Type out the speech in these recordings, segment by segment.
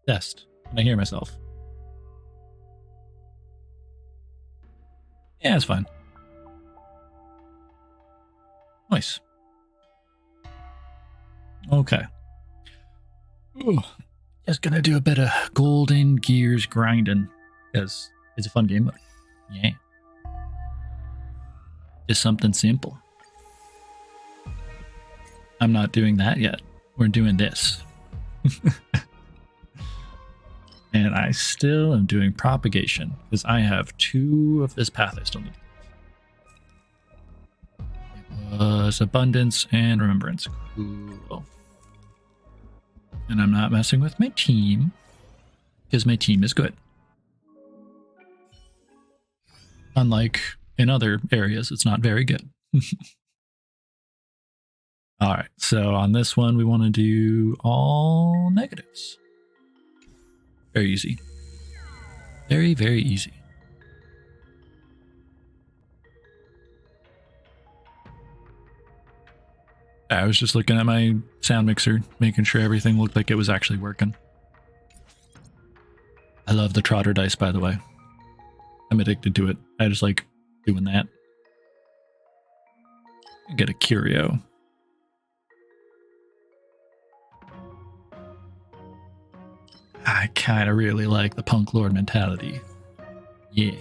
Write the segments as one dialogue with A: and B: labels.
A: Test. Can I hear myself? Yeah, it's fine. Nice. Okay. Ooh. Just gonna do a bit of Golden Gears grinding, because it's a fun game mode. Yeah. Just something simple. I'm not doing that yet. We're doing this. And I still am doing propagation, because I have 2 of this path I still need. It was abundance and remembrance. Cool. And I'm not messing with my team, because my team is good. Unlike in other areas, it's not very good. All right, so on this one, we want to do all negatives. Very easy. Very, very easy. I was just looking at my sound mixer, making sure everything looked like it was actually working. I love the trotter dice, by the way. I'm addicted to it. I just like doing that. Get a curio. I kind of really like the punk lord mentality. Yeah.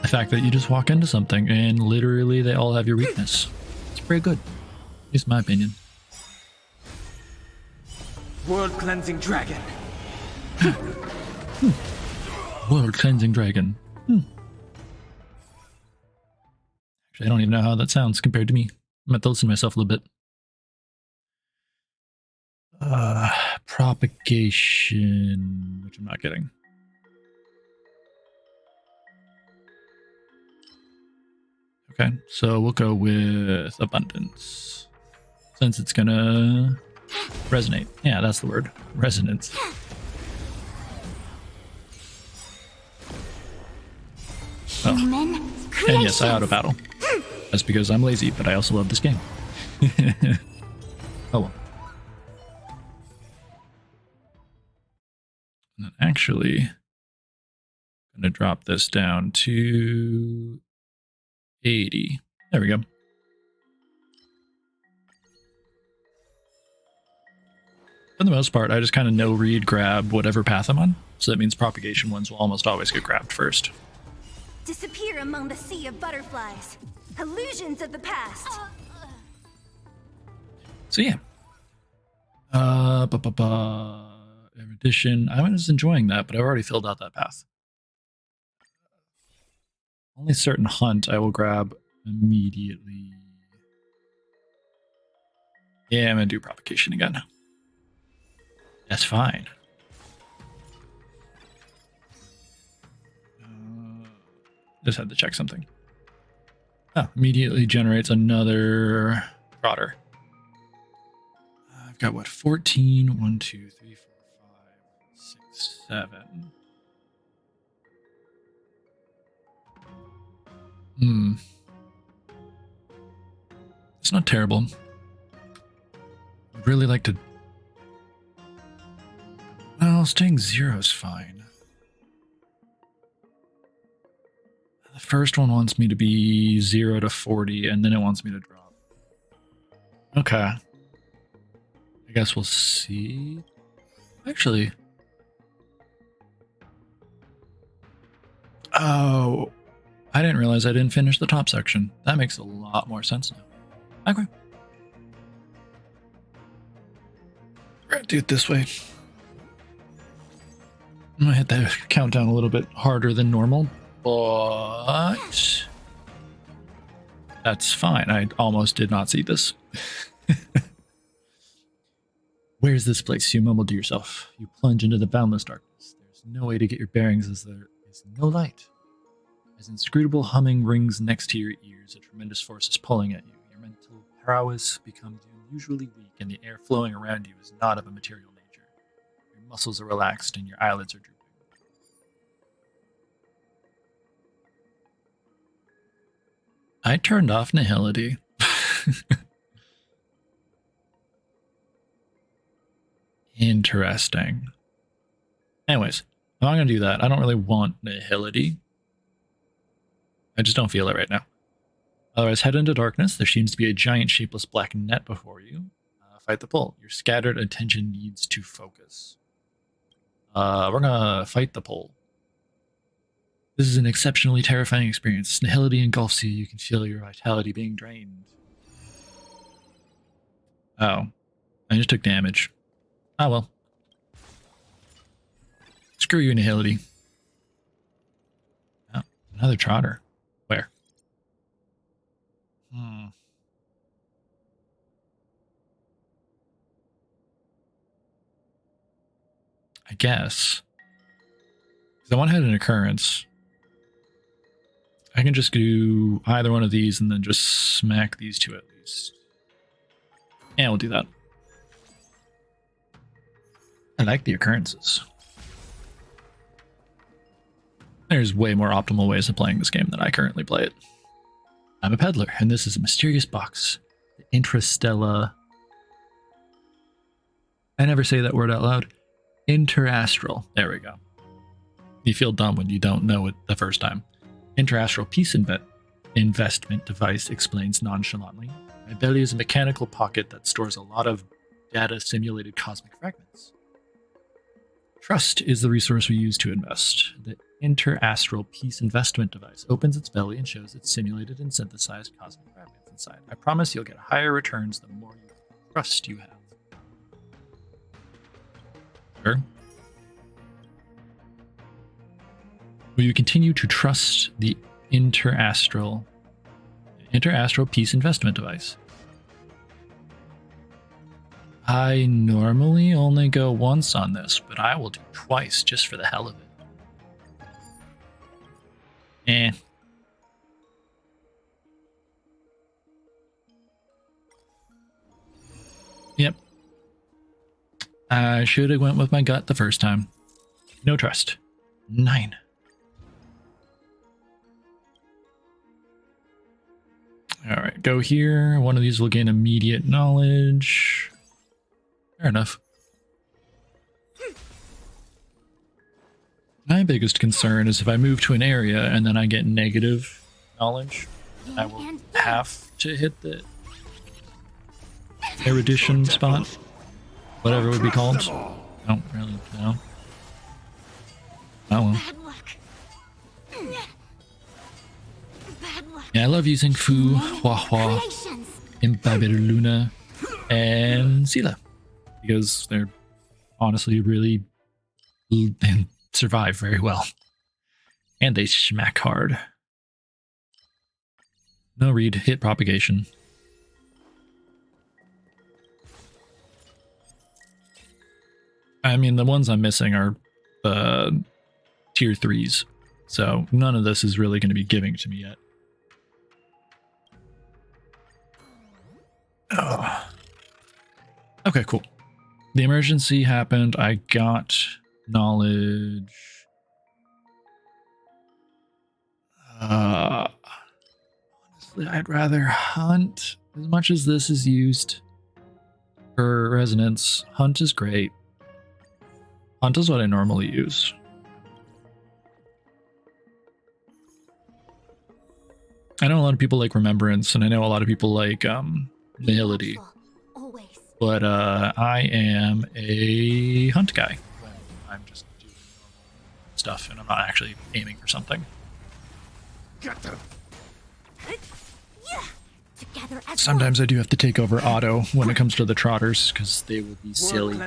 A: The fact that you just walk into something and literally they all have your weakness. It's pretty good. At least in my opinion.
B: World cleansing dragon.
A: World cleansing dragon. Actually, I don't even know how that sounds compared to me. I'm gonna have to listen to myself a little bit. Propagation, which I'm not getting. Okay, so we'll go with abundance. Since it's gonna resonate. Yeah, that's the word. Resonance. Oh. And yes, I auto battle. That's because I'm lazy, but I also love this game. Oh well. And then actually, I'm gonna drop this down to 80. There we go. For the most part, I just kind of no-read grab whatever path I'm on. So that means propagation ones will almost always get grabbed first.
C: Disappear among the sea of butterflies. Illusions of the past.
A: So yeah. Erudition. I was enjoying that, but I've already filled out that path. Only certain hunt I will grab immediately. Yeah, I'm gonna do propagation again. That's fine. Just had to check something. Oh, immediately generates another trotter. I've got what, 14? 1, 2, 3, 4, 5, 6, 7. It's not terrible. I'd really like to. Well, staying 0 is fine. The first one wants me to be 0 to 40, and then it wants me to drop. Okay. I guess we'll see. Actually. Oh. I didn't realize I didn't finish the top section. That makes a lot more sense now. Okay. We're gonna do it this way. I'm gonna hit that countdown a little bit harder than normal, but that's fine. I almost did not see this. Where's this place? You mumble to yourself. You plunge into the boundless darkness. There's no way to get your bearings as there is no light. As inscrutable humming rings next to your ears, a tremendous force is pulling at you. Your mental prowess becomes unusually weak, and the air flowing around you is not of a material nature. Your muscles are relaxed, and your eyelids are drooping. I turned off nihility. Interesting. Anyways, I'm not going to do that. I don't really want Nihility. I just don't feel it right now. Otherwise, head into darkness. There seems to be a giant shapeless black net before you. Fight the pull. Your scattered attention needs to focus. We're gonna fight the pull. This is an exceptionally terrifying experience. Nihility engulfs you. You can feel your vitality being drained. Oh. I just took damage. Oh well. Screw you, Nihility. Oh, another trotter. Where? I guess. Because I want to hit an occurrence. I can just do either one of these and then just smack these two at least. Yeah, we'll do that. I like the occurrences. There's way more optimal ways of playing this game than I currently play it. I'm a peddler, and this is a mysterious box. The Intrastella. I never say that word out loud. Interastral. There we go. You feel dumb when you don't know it the first time. Interastral peace investment device explains nonchalantly. My belly is a mechanical pocket that stores a lot of data simulated cosmic fragments. Trust is the resource we use to invest. The interastral peace investment device opens its belly and shows its simulated and synthesized cosmic fragments inside. I promise you'll get higher returns the more trust you have. Sure. Will you continue to trust the interastral peace investment device? I normally only go once on this, but I will do twice just for the hell of it. Yep. I should have went with my gut the first time. No trust. 9. Alright, go here. One of these will gain immediate knowledge. Fair enough. My biggest concern is if I move to an area and then I get negative knowledge, I will have to hit the erudition spot. Whatever it would be called. I don't really know. Oh well. Yeah, I love using Fu, Hua Hua, Imbiber Luna, and Sila. Because they're honestly really and survive very well. And they smack hard. No read, hit propagation. I mean, the ones I'm missing are tier 3s. So none of this is really going to be giving to me yet. Oh. Okay, cool. The emergency happened. I got knowledge. Honestly, I'd rather hunt. As much as this is used for resonance, hunt is great. Hunt is what I normally use. I know a lot of people like Remembrance, and I know a lot of people like Nihility. But I am a hunt guy when I'm just doing stuff and I'm not actually aiming for something. Sometimes I do have to take over auto when it comes to the trotters because they will be silly,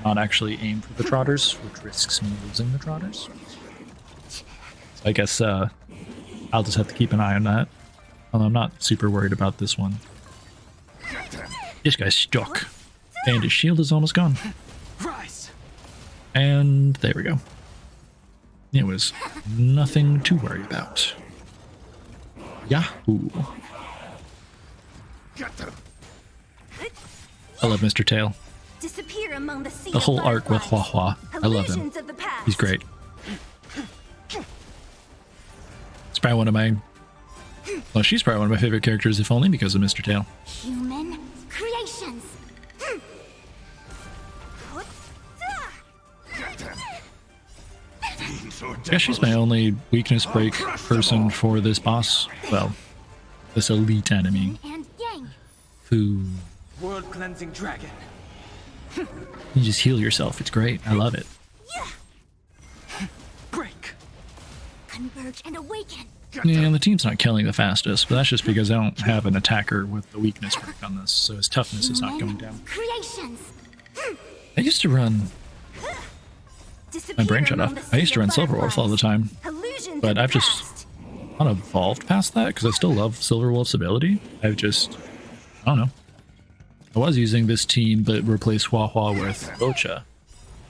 A: not actually aim for the trotters, which risks me losing the trotters. So I guess I'll just have to keep an eye on that. Although I'm not super worried about this one. This guy's stuck. And his shield is almost gone. And there we go. It was nothing to worry about. Yahoo! I love Mr. Tail. The whole arc with Hua Hua. I love him. He's great. It's probably one of my... Well, she's probably one of my favorite characters, if only because of Mr. Tail.
C: Human creations.
D: So
A: I guess she's my only weakness break person for this boss. Well, this elite enemy.
C: And yang.
A: Who
B: World cleansing dragon.
A: you just heal yourself. It's great. I love it.
B: Break.
C: Converge and awaken.
A: Yeah, the team's not killing the fastest, but that's just because I don't have an attacker with the weakness break on this, so his toughness is not going down.
C: Creations.
A: I used to run. My brain shut off. I used to run Silverwolf all the time, but I've just unevolved past that because I still love Silverwolf's ability. I don't know. I was using this team, but replaced Hua with Ocha,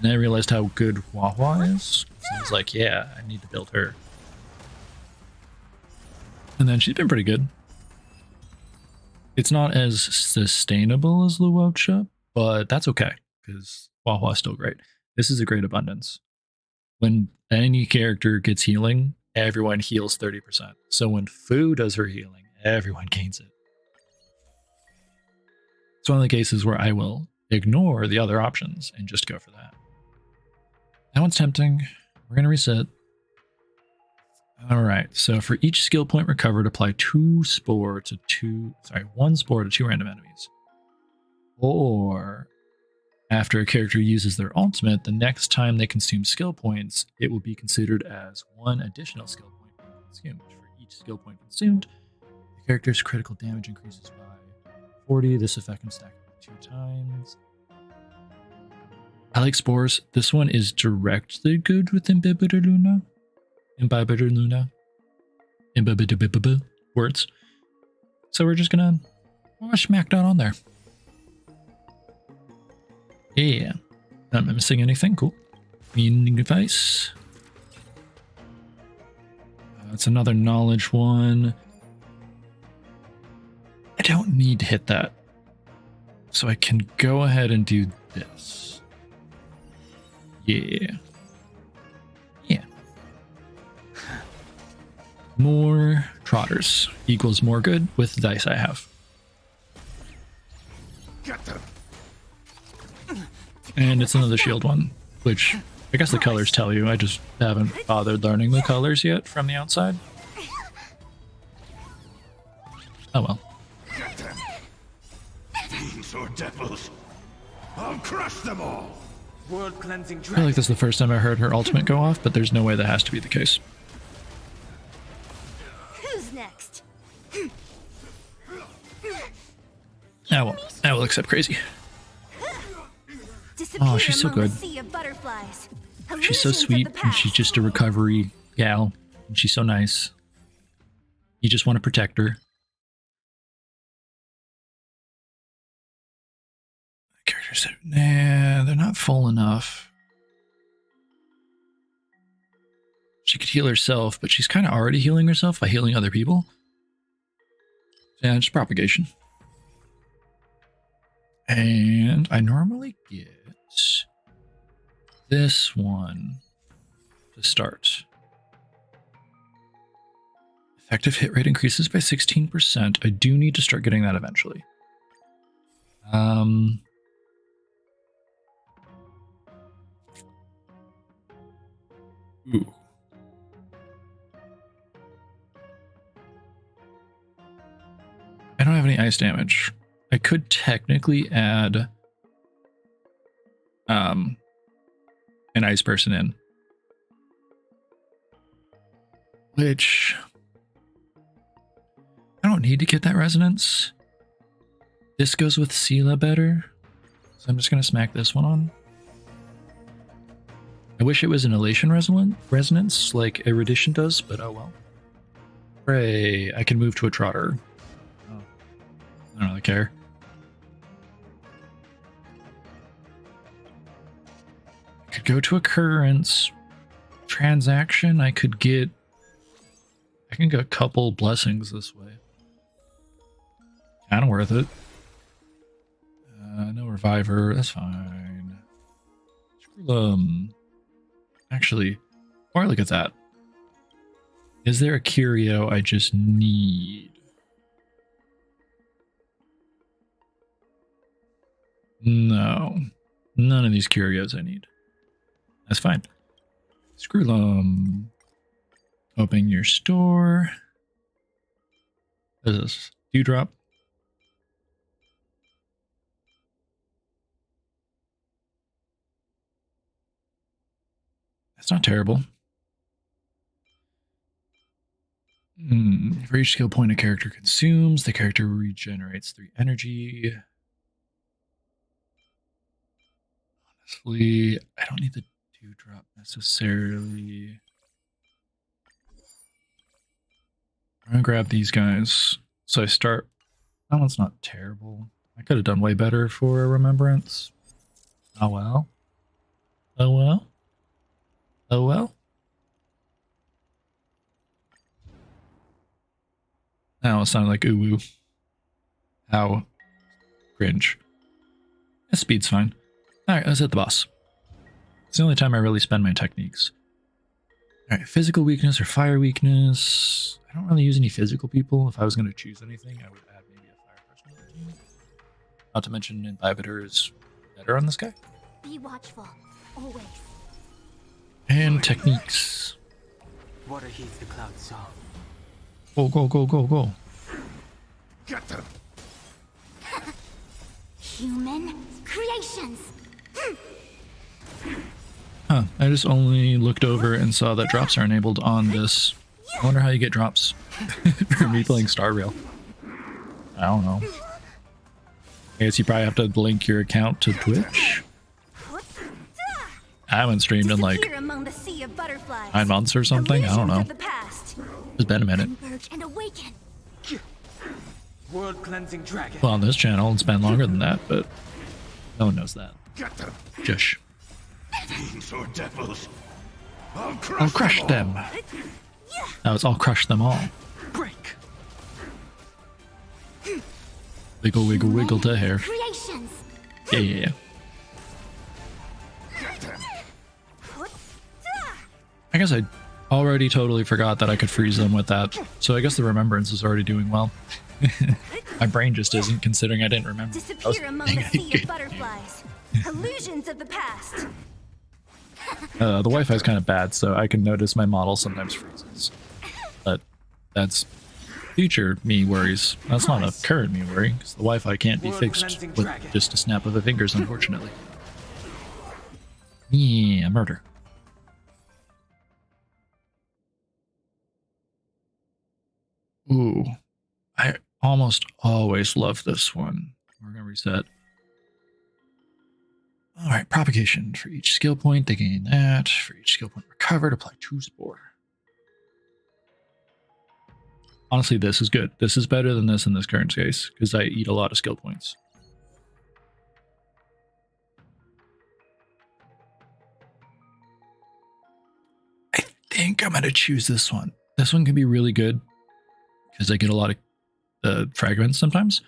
A: and I realized how good Hua is. So I was like, yeah, I need to build her. And then she's been pretty good. It's not as sustainable as Luocha, but that's okay, because Hua is still great. This is a great abundance. When any character gets healing, everyone heals 30%. So when Fu does her healing, everyone gains it. It's one of the cases where I will ignore the other options and just go for that. That one's tempting. We're going to reset. All right, so for each skill point recovered, apply one spore to two random enemies. Or after a character uses their ultimate, the next time they consume skill points, it will be considered as one additional skill point consumed. For each skill point consumed, the character's critical damage increases by 40. This effect can stack up 2 times. I like spores. This one is directly good with Imbibitor Luna. Words. So we're just gonna smack that on there. Yeah. Am I missing anything? Cool. Meaning device. That's another knowledge one. I don't need to hit that. So I can go ahead and do this. Yeah. More trotters equals more good with the dice I have. And it's another shield one, which I guess the colors tell you. I just haven't bothered learning the colors yet from the outside. Oh well.
D: Fiends or devils, I'll crush them all.
B: World cleansing
A: I feel
B: dragon.
A: like this is the first time I heard her ultimate go off, but there's no way that has to be the case.
C: Who's next?
A: I will accept crazy.
C: Disappear
A: she's so
C: among the
A: good.
C: sea of butterflies.
A: She's so
C: Illusions of
A: sweet,
C: the
A: and she's
C: past.
A: just a recovery gal, and she's so nice. You just want to protect her. Characters, nah, they're not full enough. She could heal herself, but she's kind of already healing herself by healing other people. Yeah, just propagation. And I normally get this one to start. Effective hit rate increases by 16%. I do need to start getting that eventually. Ooh. I don't have any ice damage. I could technically add an ice person in, which I don't need to get that resonance. This goes with Sela better, so I'm just gonna smack this one on. I wish it was an elation resonance like Erudition does, but oh well. Hooray, I can move to a trotter. Oh, I don't really care. I could go to occurrence. Transaction, I can get a couple blessings this way. Kind of worth it. No reviver, that's fine. Actually, or look at that. Is there a curio I just need? No. None of these curios I need. That's fine. Screw them. Open your store. What is this? Dewdrop. That's not terrible. For each skill point a character consumes, the character regenerates 3 energy. Honestly, I don't need the dewdrop necessarily. I'm gonna grab these guys. So I start. That one's not terrible. I could have done way better for a remembrance. Oh well. Oh well. Oh well. Now it sounded like ooh woo. How cringe. Yeah, speed's fine. Alright, let's hit the boss. It's the only time I really spend my techniques. Alright, physical weakness or fire weakness. I don't really use any physical people. If I was going to choose anything, I would add maybe a fire person to the team. Not to mention Inhibitor is better on this guy.
C: Be watchful, always.
A: And techniques.
B: Water heats the cloud saw.
A: Go, go, go, go, go.
D: Get them!
C: Human creations.
A: Huh, I just only looked over and saw that drops are enabled on this. I wonder how you get drops for me playing Star Rail. I don't know. I guess you probably have to link your account to Twitch. I haven't streamed in like
C: Disappear among the sea of butterflies.
A: 9 months or something. I don't
C: Illusions
A: know.
C: of the past.
A: It's been a minute.
C: Converge and awaken.
B: World cleansing dragon.
A: Well, on this channel, it's been longer than that, but no one knows that.
D: Get them!
A: Jush.
D: Fiends or devils!
A: I'll crush them.
D: all.
A: Now it's I'll crush them all.
B: Break.
A: Wiggle, wiggle, wiggle to hair.
C: Creations.
A: Yeah, yeah, yeah.
D: Get them!
A: I guess I already totally forgot that I could freeze them with that. So I guess the remembrance is already doing well. My brain just isn't, considering I didn't remember.
C: Disappear among the sea of butterflies. Illusions of the past.
A: The Wi-Fi is kind of bad, so I can notice my model sometimes freezes. But that's future me worries. That's not a current me worry, because the Wi-Fi can't be fixed with just a snap of the fingers, unfortunately. Yeah, murder. Ooh, I almost always love this one. We're gonna reset. All right, propagation. For each skill point, they gain that. For each skill point recovered, apply 2 spore. Honestly, this is good. This is better than this in this current case, because I eat a lot of skill points. I think I'm going to choose this one. This one can be really good, because I get a lot of fragments sometimes.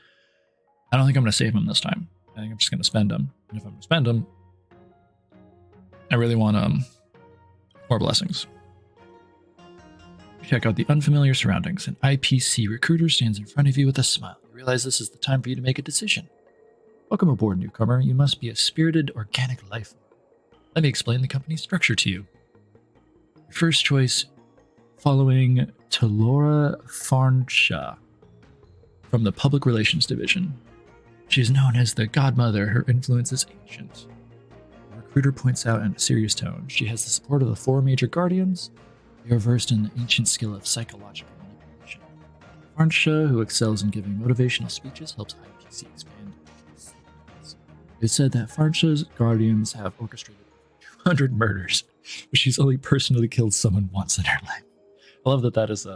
A: I don't think I'm going to save them this time. I think I'm just going to spend them. And if I'm going to spend them, I really want more blessings. Check out the unfamiliar surroundings. An IPC recruiter stands in front of you with a smile. You realize this is the time for you to make a decision. Welcome aboard, newcomer. You must be a spirited, organic life form. Let me explain the company's structure to you. Your first choice, following Talora Farnshaw from the Public Relations Division. She is known as the Godmother. Her influence is ancient. The recruiter points out in a serious tone. She has the support of the 4 major guardians. They are versed in the ancient skill of psychological manipulation. Farnshaw, who excels in giving motivational speeches, helps IPC expand. It is said that Farnshaw's guardians have orchestrated 200 murders, but she's only personally killed someone once in her life. I love that that is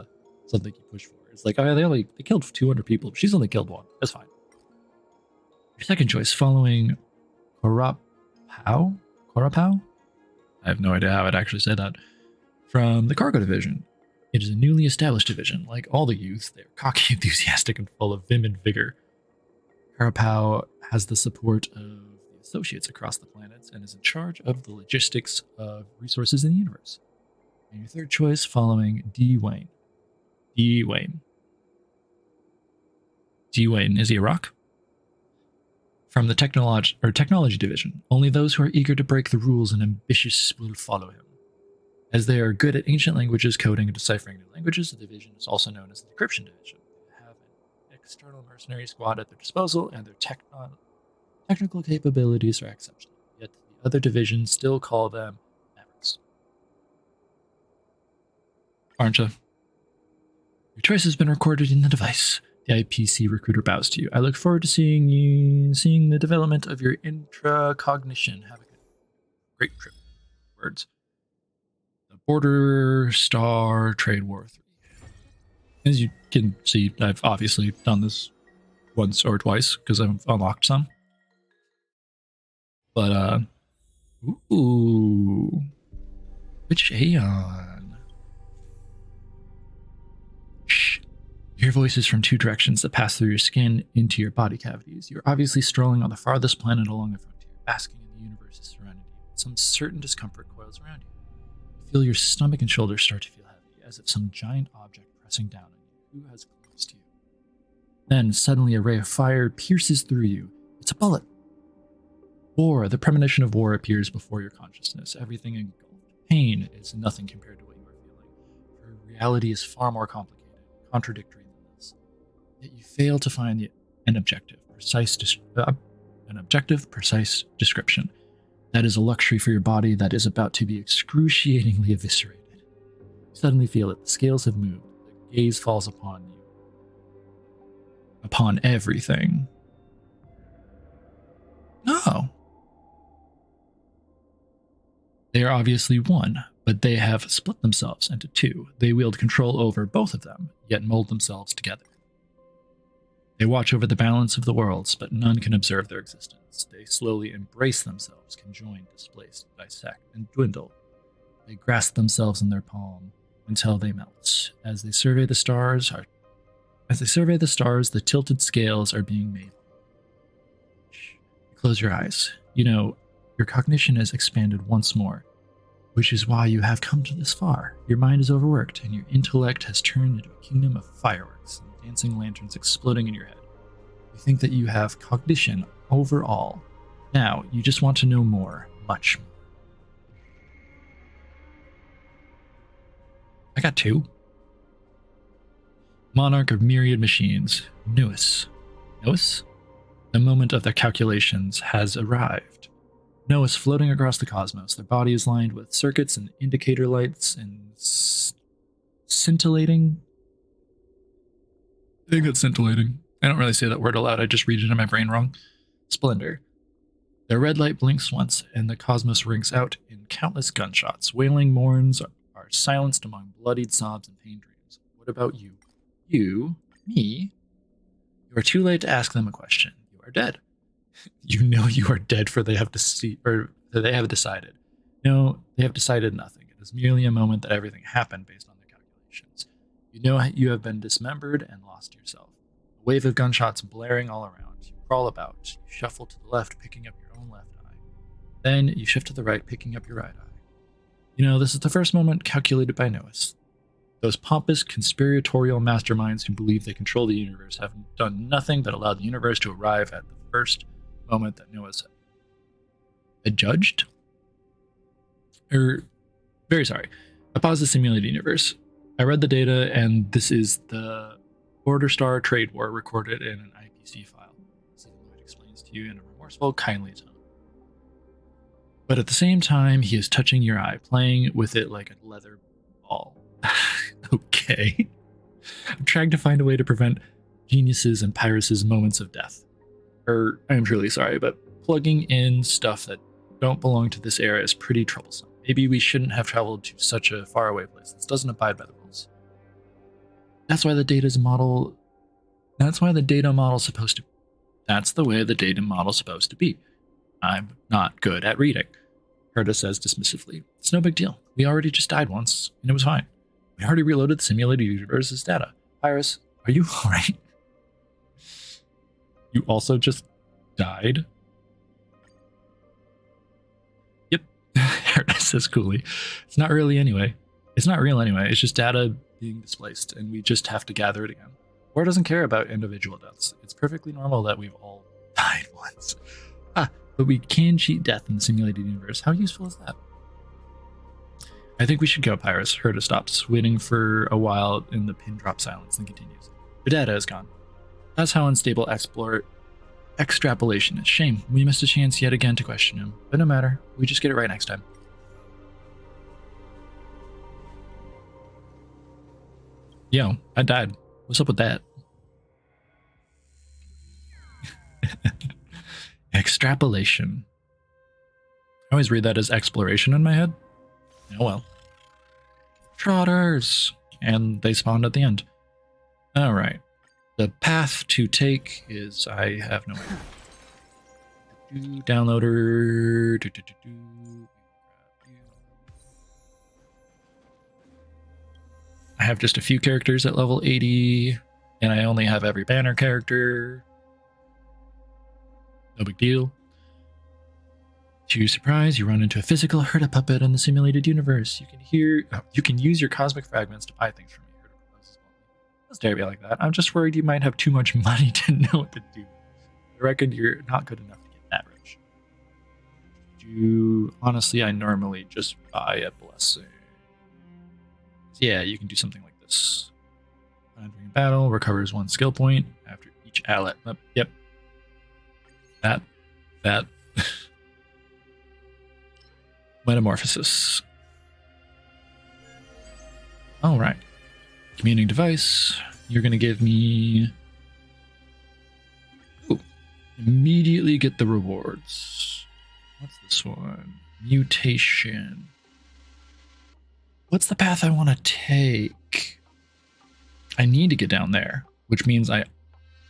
A: something you push for. It's like, oh, they killed 200 people, but she's only killed 1. That's fine. Your second choice, following Korapau? I have no idea how I'd actually say that. From the Cargo Division. It is a newly established division. Like all the youths, they are cocky, enthusiastic, and full of vim and vigor. Korapau has the support of the associates across the planets and is in charge of the logistics of resources in the universe. And your third choice, following D-Wayne. D-Wayne, is he a rock? From the technology division. Only those who are eager to break the rules and ambitious will follow him. As they are good at ancient languages, coding, and deciphering new languages, the division is also known as the Decryption Division. They have an external mercenary squad at their disposal, and their technical capabilities are exceptional. Yet the other divisions still call them Mavericks. Aren't you? Your choice has been recorded in the device. The IPC recruiter bows to you. I look forward to seeing the development of your intracognition. Have a great trip. Words. The Border Star Trade War 3. As you can see, I've obviously done this once or twice because I've unlocked some. But, ooh. Which Aeon? Shh. Your voice is from two directions that pass through your skin into your body cavities. You're obviously strolling on the farthest planet along the frontier, basking in the universe's serenity. Some certain discomfort coils around you. You feel your stomach and shoulders start to feel heavy, as if some giant object pressing down on you. Who has close to you? Then, suddenly, a ray of fire pierces through you. It's a bullet. War, the premonition of war appears before your consciousness. Everything engulfed. Pain is nothing compared to what you are feeling. For reality is far more complicated, contradictory than this. Yet you fail to find an objective, precise description. That is a luxury for your body that is about to be excruciatingly eviscerated. You suddenly feel it. The scales have moved. The gaze falls upon you. Upon everything. No. They are obviously one, but they have split themselves into two. They wield control over both of them, yet mold themselves together. They watch over the balance of the worlds, but none can observe their existence. They slowly embrace themselves, conjoin, displace, dissect, and dwindle. They grasp themselves in their palm until they melt. As they survey the stars, the tilted scales are being made. Close your eyes. You know, your cognition has expanded once more, which is why you have come to this far. Your mind is overworked, and your intellect has turned into a kingdom of fireworks and dancing lanterns exploding in your head. You think that you have cognition over all. Now, you just want to know more, much more. I got two. Monarch of myriad machines, Nuis. Nuis? The moment of their calculations has arrived. Noah's floating across the cosmos. Their body is lined with circuits and indicator lights and scintillating. I think that's scintillating. I don't really say that word aloud. I just read it in my brain wrong. Splendor. Their red light blinks once, and the cosmos rings out in countless gunshots. Wailing mourns are silenced among bloodied sobs and pain dreams. What about you? You? Me? You are too late to ask them a question. You are dead. You know you are dead, for they have decided. No, they have decided nothing. It is merely a moment that everything happened based on their calculations. You know you have been dismembered and lost yourself. A wave of gunshots blaring all around. You crawl about. You shuffle to the left, picking up your own left eye. Then you shift to the right, picking up your right eye. You know, this is the first moment calculated by Noahs. Those pompous, conspiratorial masterminds who believe they control the universe have done nothing but allow the universe to arrive at the first moment that Noahs adjudged. Very sorry. I paused the simulated universe. I read the data, and this is the Border Star Trade War recorded in an IPC file. Stephen Lloyd explains to you in a remorseful, kindly tone. But at the same time, he is touching your eye, playing with it like a leather ball. Okay. I'm trying to find a way to prevent geniuses and Pyrrhus's moments of death. I'm truly sorry, but plugging in stuff that don't belong to this era is pretty troublesome. Maybe we shouldn't have traveled to such a faraway place. This doesn't abide by the rules. That's the way the data model's supposed to be. I'm not good at reading. Herta says dismissively. It's no big deal. We already just died once, and it was fine. We already reloaded the simulated universe's data. Iris, are you alright? You also just died? Yep. Herta says coolly. It's not real anyway. It's just data being displaced, and we just have to gather it again. War doesn't care about individual deaths. It's perfectly normal that we've all died once. But we can cheat death in the simulated universe. How useful is that? I think we should go, Pyrus. Herta stops, waiting for a while in the pin drop silence, and continues. The data is gone. That's how unstable extrapolation is. Shame. We missed a chance yet again to question him. But no matter. We just get it right next time. Yo, I died. What's up with that? Extrapolation. I always read that as exploration in my head. Oh well. Trotters! And they spawned at the end. Alright. The path to take is... I have no idea. Downloader... I have just a few characters at level 80, and I only have every banner character. No big deal. To your surprise, you run into a physical Herta puppet in the simulated universe. You can use your cosmic fragments to buy things from me. Herta proposes boldly. Don't stare at me like that. I'm just worried you might have too much money to know what to do. I reckon you're not good enough to get that rich. Honestly, I normally just buy a blessing. Yeah, you can do something like this. Entering battle recovers 1 skill point after each ally. Yep. That. Metamorphosis. All right. Commuting device. You're going to give me... Ooh. Immediately get the rewards. What's this one? Mutation. What's the path I want to take? I need to get down there, which means I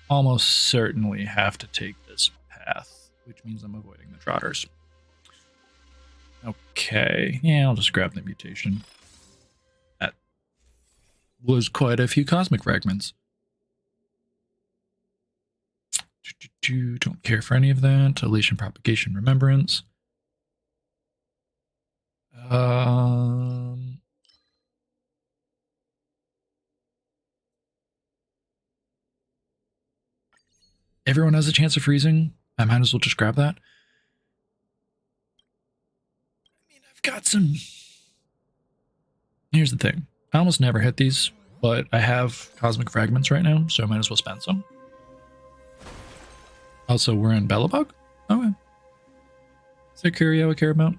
A: almost certainly have to take this path, which means I'm avoiding the trotters. Okay, yeah, I'll just grab the mutation. That was quite a few cosmic fragments. Don't care for any of that. Elation, propagation, remembrance. Everyone has a chance of freezing. I might as well just grab that. I mean, I've got some... Here's the thing. I almost never hit these, but I have cosmic fragments right now, so I might as well spend some. Also, we're in Bellabug? Okay. Is that Curio I care about?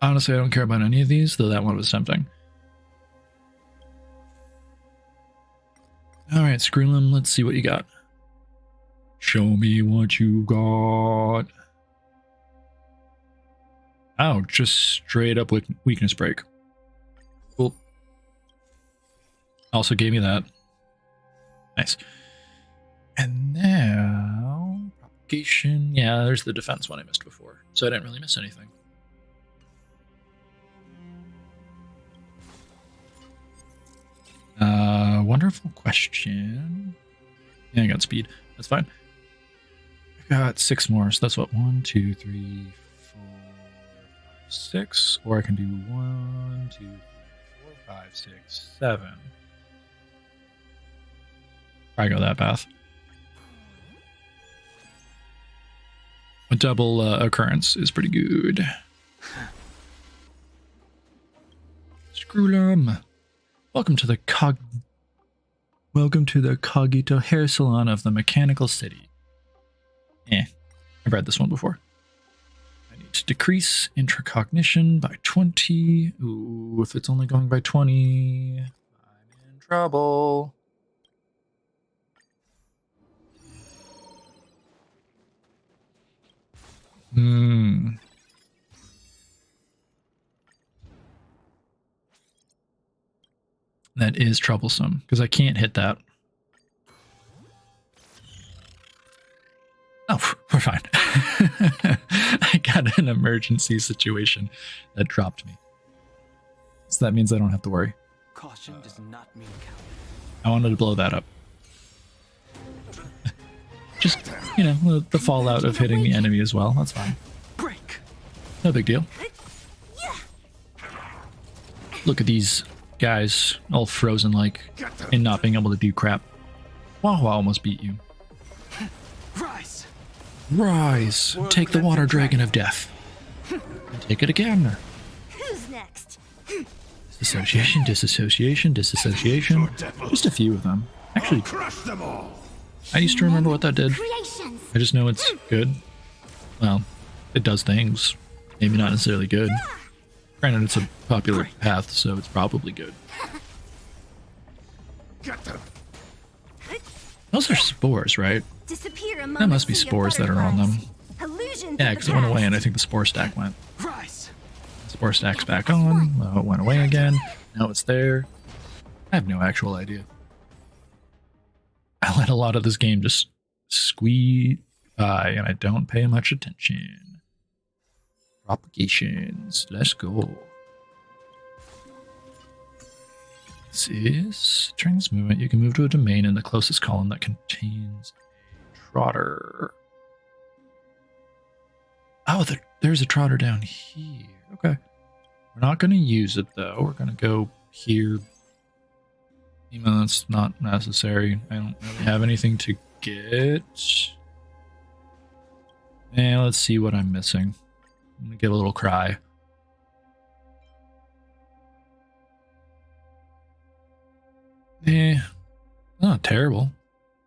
A: Honestly, I don't care about any of these, though that one was tempting. Alright, Screwlim, let's see what you got. Show me what you got. Oh, just straight up weakness break. Cool. Also gave me that. Nice. And now... propagation. Yeah, there's the defense one I missed before, so I didn't really miss anything. Wonderful question. Yeah, I got speed. That's fine. I got 6 more, so that's what? 1, 2, 3, 4, 5, 6. Or I can do 1, 2, 3, 4, 5, 6, 7. Probably go that path. A double occurrence is pretty good. Screwlum. Welcome to the Cogito Hair Salon of the Mechanical City. I've read this one before. I need to decrease intracognition by 20. Ooh, if it's only going by 20, I'm in trouble. That is troublesome, because I can't hit that. Oh, we're fine. I got an emergency situation that dropped me. So that means I don't have to worry.
B: Caution does not mean coward.
A: I wanted to blow that up. Just, you know, the fallout of hitting the enemy as well. That's fine.
B: Break.
A: No big deal. Look at these guys all frozen like and not being able to do crap. Wawa almost beat you.
B: Rise!
A: Rise! Take the water dragon of death. And take it again.
C: Who's next?
A: Disassociation, disassociation, disassociation. Just a few of them. Actually,
D: Crush them all.
A: I used to remember what that did.
C: Creations.
A: I just know it's good. Well, it does things. Maybe not necessarily good. Granted, it's a popular path, so it's probably good.
D: Get them.
A: Those are spores, right?
C: Disappear among
A: That must
C: the
A: be
C: sea of
A: spores that are on them.
C: butterflies. Illusions
A: Yeah,
C: of
A: because
C: the
A: it went away, and I
C: past.
A: think the spore stack went.
B: Rise!
A: Spore stack's back on. Well, it went away again. Now it's there. I have no actual idea. I let a lot of this game just squeeze by, and I don't pay much attention. Propagations. Let's go. This is during this movement, you can move to a domain in the closest column that contains a trotter. Oh, there's a trotter down here. Okay. We're not going to use it, though. We're going to go here. Even though that's not necessary. I don't really have anything to get. And let's see what I'm missing. I'm going to give a little cry. Not terrible.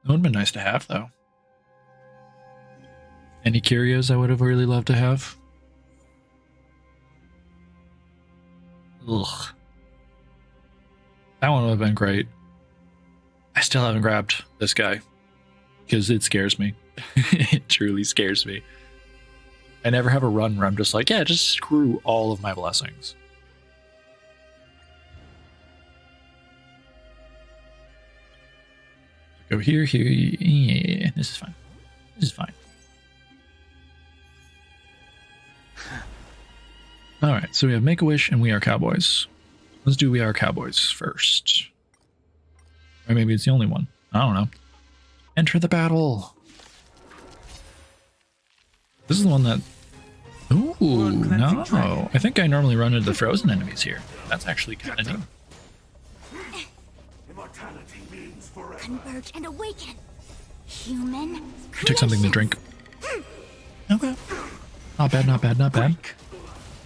A: That would have been nice to have, though. Any curios I would have really loved to have? Ugh. That one would have been great. I still haven't grabbed this guy because it scares me. It truly scares me. I never have a run where I'm just like, yeah, just screw all of my blessings. Go here, here. Yeah, this is fine. This is fine. All right, so we have Make-A-Wish and We Are Cowboys. Let's do We Are Cowboys first. Or maybe it's the only one. I don't know. Enter the battle. This is the one that... Ooh, no. I think I normally run into the frozen enemies here. That's actually kind of neat.
D: Immortality means forever.
C: Converge and awaken. Human.
A: I took something to drink. Okay. Not bad, not bad, not bad.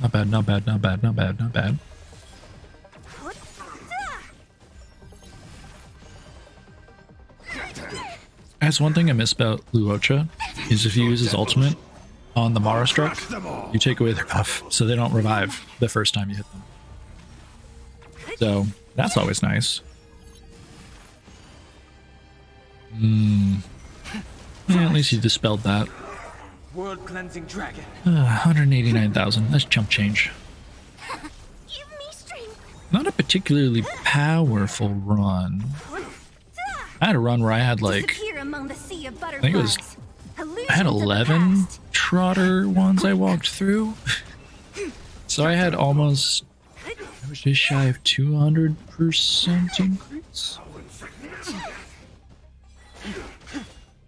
A: Not bad, not bad, not bad, not bad, not bad. That's one thing I miss about Luocha, is if you use his ultimate on the Mara struck, you take away their buff, so they don't revive the first time you hit them. So, that's always nice. Yeah, at least you dispelled that.
B: World cleansing dragon.
A: 189,000, that's chump change.
C: Give me strength.
A: Not a particularly powerful run. I had a run where I had like,
C: Disappear among the sea of
A: I think it was,
C: butterflies.
A: I had
C: Illusions of the
A: 11
C: past.
A: trotter ones I walked through. So I had almost, I was just shy of 200% increase.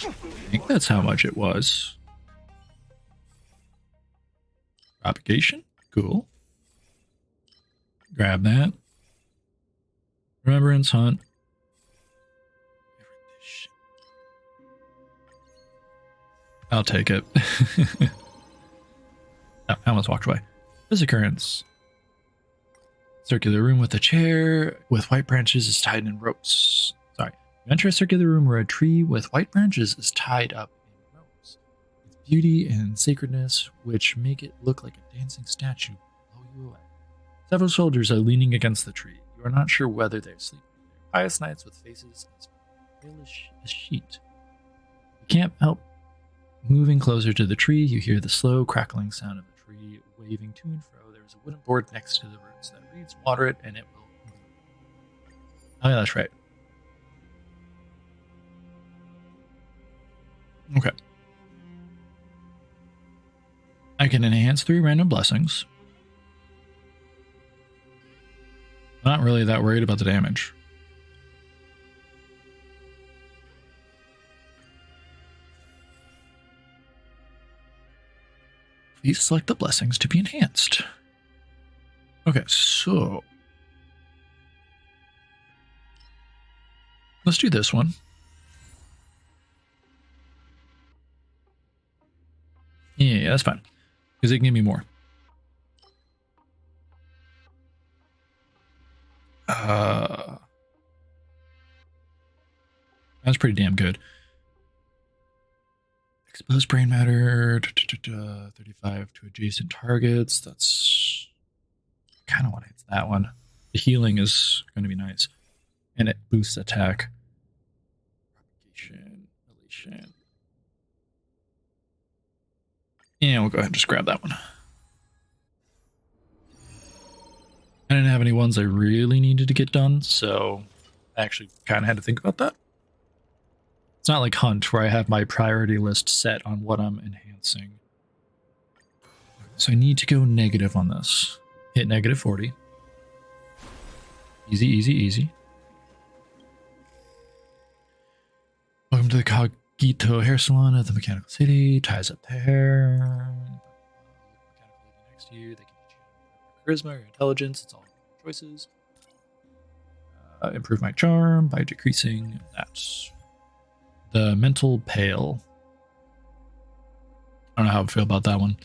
A: I think that's how much it was. Propagation, cool. Grab that. Remembrance hunt. I'll take it. Oh, I almost walked away. This occurrence. Circular room with a chair with white branches is tied in ropes. Sorry. You enter a circular room where a tree with white branches is tied up in ropes. Its beauty and sacredness, which make it look like a dancing statue, blow you away. Several soldiers are leaning against the tree. You are not sure whether they're sleeping. They're pious knights with faces as pale as a sheet. You can't help moving closer to the tree. You hear the slow crackling sound of the tree waving to and fro. There is a wooden board next to the roots that reads, "Water it and it will move." Oh yeah, that's right. Okay. I can enhance 3 random blessings. I'm not really that worried about the damage. Please select the blessings to be enhanced. Okay, so let's do this one. Yeah, that's fine. Because they can give me more. That's pretty damn good. Exposed brain matter, 35 to adjacent targets. That's kind of what hits that one. The healing is going to be nice. And it boosts attack. Propagation, relation. Yeah, we'll go ahead and just grab that one. I didn't have any ones I really needed to get done, so I actually kind of had to think about that. It's not like Hunt, where I have my priority list set on what I'm enhancing. So I need to go negative on this. Hit negative 40. Easy, easy, easy. Welcome to the Cogito hair salon at the Mechanical City. Ties up the hair. Mechanical lady next to you. They can teach you charisma or intelligence. It's all choices. Improve my charm by decreasing that. The mental pale. I don't know how I feel about that one.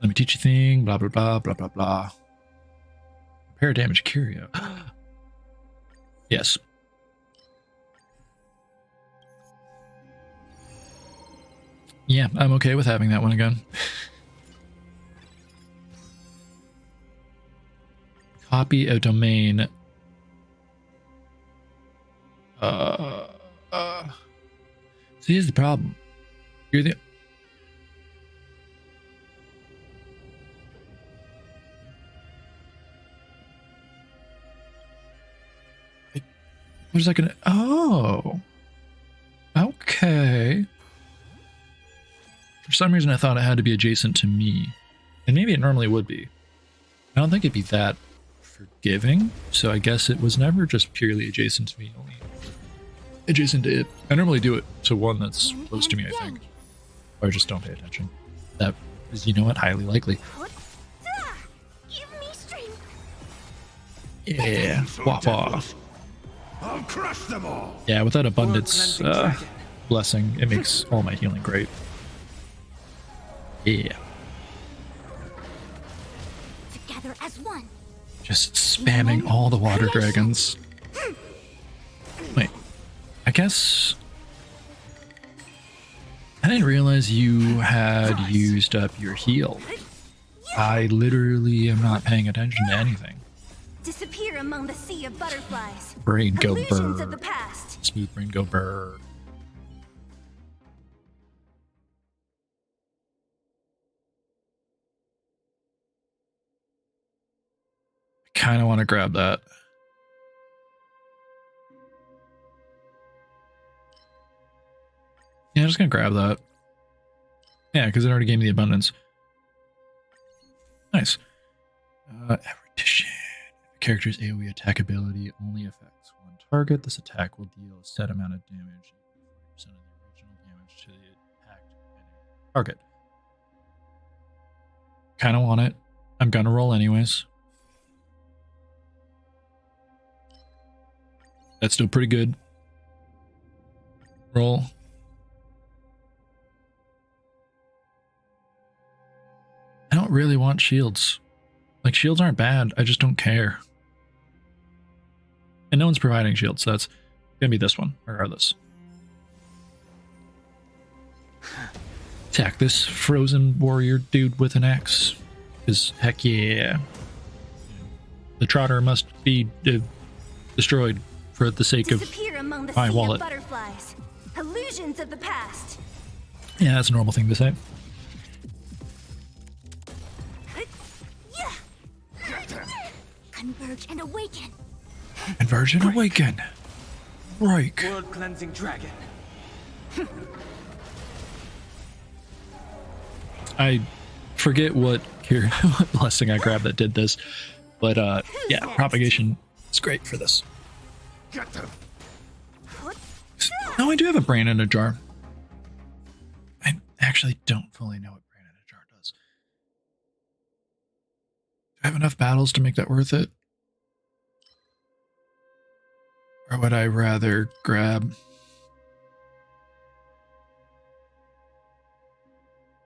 A: Let me teach you a thing. Blah, blah, blah, blah, blah, blah. Repair damage curio. Yes. Yeah, I'm okay with having that one again. Copy a domain. So here's the problem. You're the... What is that gonna... Oh. Okay. For some reason I thought it had to be adjacent to me. And maybe it normally would be. I don't think it'd be that forgiving, so I guess it was never just purely adjacent to me, only adjacent to it. I normally do it to one that's close to me, I think. Or just don't pay attention. That is, you know what, highly likely.
C: Give me strength.
A: Yeah, wah wah.
D: I'll crush them all.
A: Yeah, with that abundance blessing, it makes all my healing great. Yeah.
C: Together as one.
A: Just spamming all the water dragons. Wait, I guess... I didn't realize you had used up your heal. I literally am not paying attention to anything.
C: Disappear among the sea of butterflies.
A: Brain go
C: Illusions of
A: burr.
C: the past.
A: Smooth brain go burr. I kind of want to grab that. Yeah, I'm just going to grab that. Yeah, because it already gave me the abundance. Nice. Erudition. If a character's AoE attack ability only affects one target, this attack will deal a set amount of damage, 40% of the original damage to the attacked target. Kind of want it. I'm going to roll anyways. That's still pretty good. Roll. I don't really want shields. Like, shields aren't bad. I just don't care. And no one's providing shields, so that's gonna be this one, regardless. Attack this frozen warrior dude with an axe. Because, heck yeah. The trotter must be destroyed for the sake of
C: Disappear among the
A: my
C: sea
A: wallet.
C: of butterflies. Illusions of the past.
A: Yeah, that's a normal thing to say.
C: Converge and awaken.
A: Converge and awaken. Break.
B: World cleansing dragon.
A: I forget what what blessing I grabbed that did this, but yeah, propagation is great for this.
D: Get them.
A: No, I do have a brain in a jar. I actually don't fully know what brain in a jar does. Do I have enough battles to make that worth it? Or would I rather grab...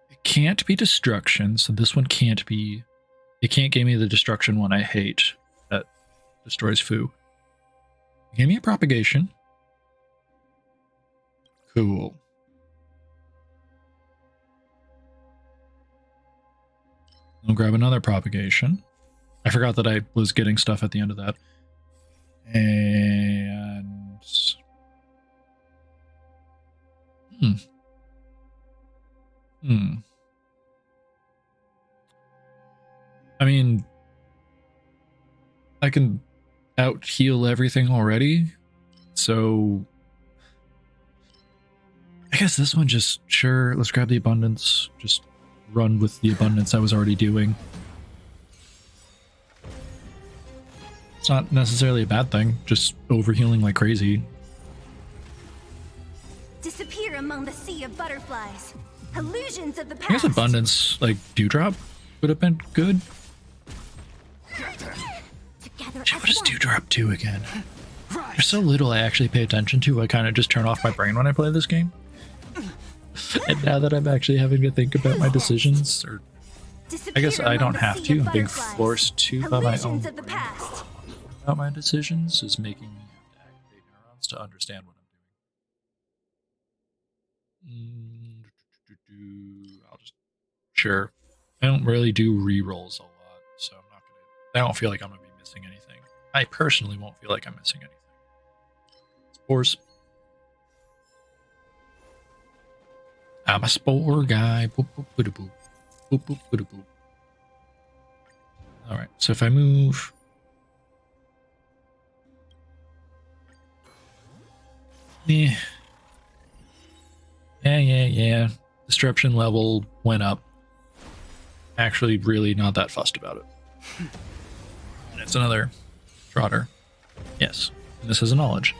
A: It can't be destruction, so this one can't be. It can't give me the destruction one I hate that destroys Fu. Give me a propagation. Cool. I'll grab another propagation. I forgot that I was getting stuff at the end of that. And... I mean, I can out heal everything already, so I guess this one just, sure, let's grab the abundance, just run with the abundance I was already doing. It's not necessarily a bad thing, just overhealing like crazy.
C: Disappear among the sea of butterflies. Illusions of the
A: I guess
C: past.
A: abundance, like Dewdrop, would have been good.
C: Together
A: Shit,
C: as
A: what does
C: one.
A: Dewdrop do again?
B: Rise.
A: There's so little I actually pay attention to, I kind of just turn off my brain when I play this game. And now that I'm actually having to think about my decisions, or I guess
C: Disappear
A: I
C: among
A: don't
C: the
A: have
C: sea
A: to,
C: of
A: I'm being
C: butterflies.
A: forced to by my own
C: Illusions of the
A: brain.
C: past.
A: About my decisions is making me have to activate neurons to understand what I'm doing. I'll just, sure. I don't really do re-rolls a lot, so I'm not gonna, I don't feel like I'm gonna be missing anything. I personally won't feel like I'm missing anything. Spores. I'm a spore guy. Boop, boop, boop, boop. Boop, boop, boop, boop. All right, so if I move, yeah, yeah. Disruption level went up. Actually, really not that fussed about it. And it's another Trotter. Yes, and this is a knowledge.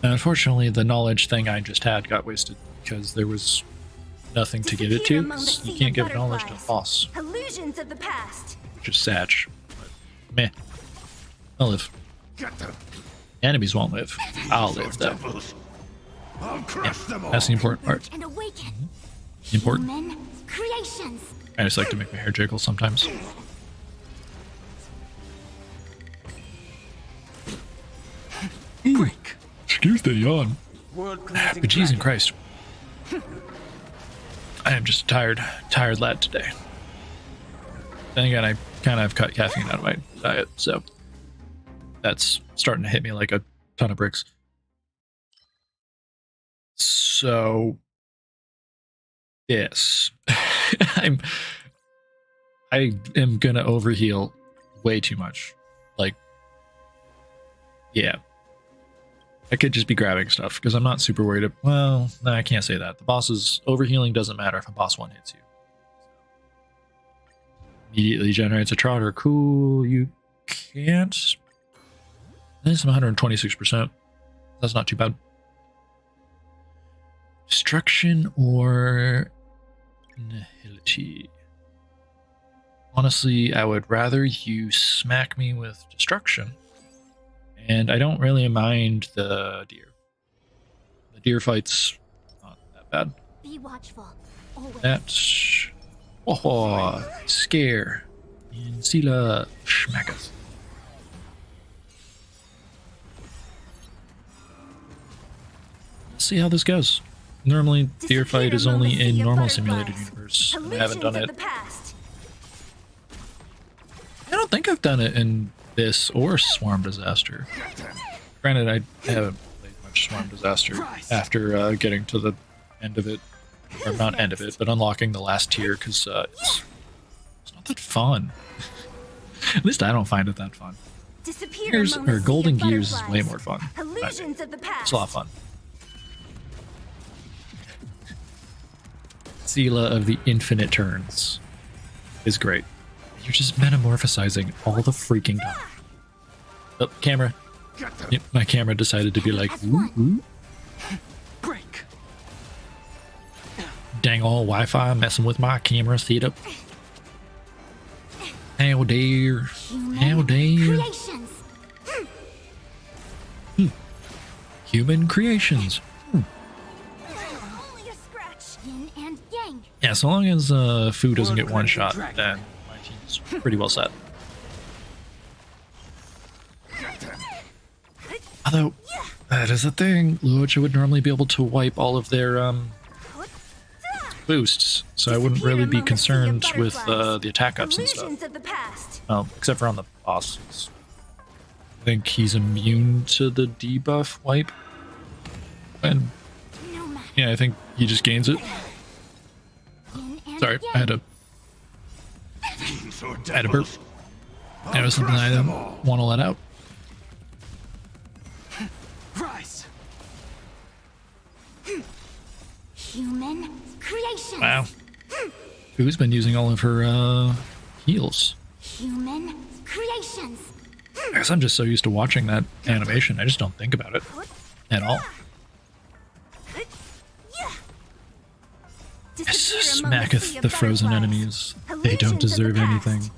A: And unfortunately, the knowledge thing I just had got wasted because there was nothing to give it
C: Disappear
A: to.
C: among the
A: So you
C: sea
A: can't
C: of
A: give knowledge to a
C: butterflies.
A: boss,
C: Illusions of the past.
A: which is sad. But meh. I'll live.
D: Get them.
A: Enemies won't live. I'll
D: So
A: live though.
D: devils. I'll crush them all.
A: That's the important part.
C: And awaken.
A: Important.
C: Human creations.
A: I just like to make my hair jiggle sometimes.
B: Break.
A: Excuse the yawn.
B: World cleansing
A: But Jesus
B: dragon.
A: Christ. I am just a tired lad today. Then again, I kind of have cut caffeine out of my diet, so that's starting to hit me like a ton of bricks. So, yes, I am gonna overheal way too much. Like, yeah. I could just be grabbing stuff because I'm not super worried. Well, no, I can't say that. The boss's overhealing doesn't matter if a boss one hits you. Immediately generates a Trotter. Cool. You can't. I think I'm 126%. That's not too bad. Destruction or nihility. Honestly, I would rather you smack me with destruction. And I don't really mind the deer. The deer fight's not that bad.
C: Be watchful. Always.
A: That's... Oh, scare. And Sela Schmacketh. Let's see how this goes. Normally, deer fight is only in normal simulated universe. And I haven't done it. I don't think I've done it in this or Swarm Disaster. Granted, I haven't played much Swarm Disaster after getting to the end of it. Or not end of it, but unlocking the last tier, because it's not that fun. At least I don't find it that fun. Gears, or Golden Gears is way more fun.
C: Illusions of the past.
A: It's a lot of fun. Sela of the Infinite Turns is great. You're just metamorphosizing all the freaking time. Oh, camera. Yep, my camera decided to be like, ooh, ooh.
B: Break.
A: Dang all Wi-Fi messing with my camera setup. How dare. How dare.
C: Creations.
A: Human creations.
C: Only a scratch. Yin and yang.
A: Yeah, so long as Fu doesn't get one shot,
B: Dragon.
A: then my team's pretty well set. Although, that is the thing. Luocha would normally be able to wipe all of their boosts, so I wouldn't really be concerned with the attack ups and stuff.
C: Illusions of the past.
A: Well, except for on the bosses. I think he's immune to the debuff wipe. And
C: No matter.
A: yeah, I think he just gains it.
C: Again and
A: Sorry,
C: again.
A: I had to
D: Fiends or
A: I had to burp.
D: devils,
A: That was something I didn't want to let out.
B: Rise.
C: Human creation.
A: Wow. Fu's been using all of her heals.
C: Human creations.
A: I guess I'm just so used to watching that animation, I just don't think about it at all.
C: Disappear among the sea
A: Smacketh
C: of
A: the frozen
C: butterflies.
A: enemies. They don't
C: Illusions of the
A: deserve
C: past.
A: anything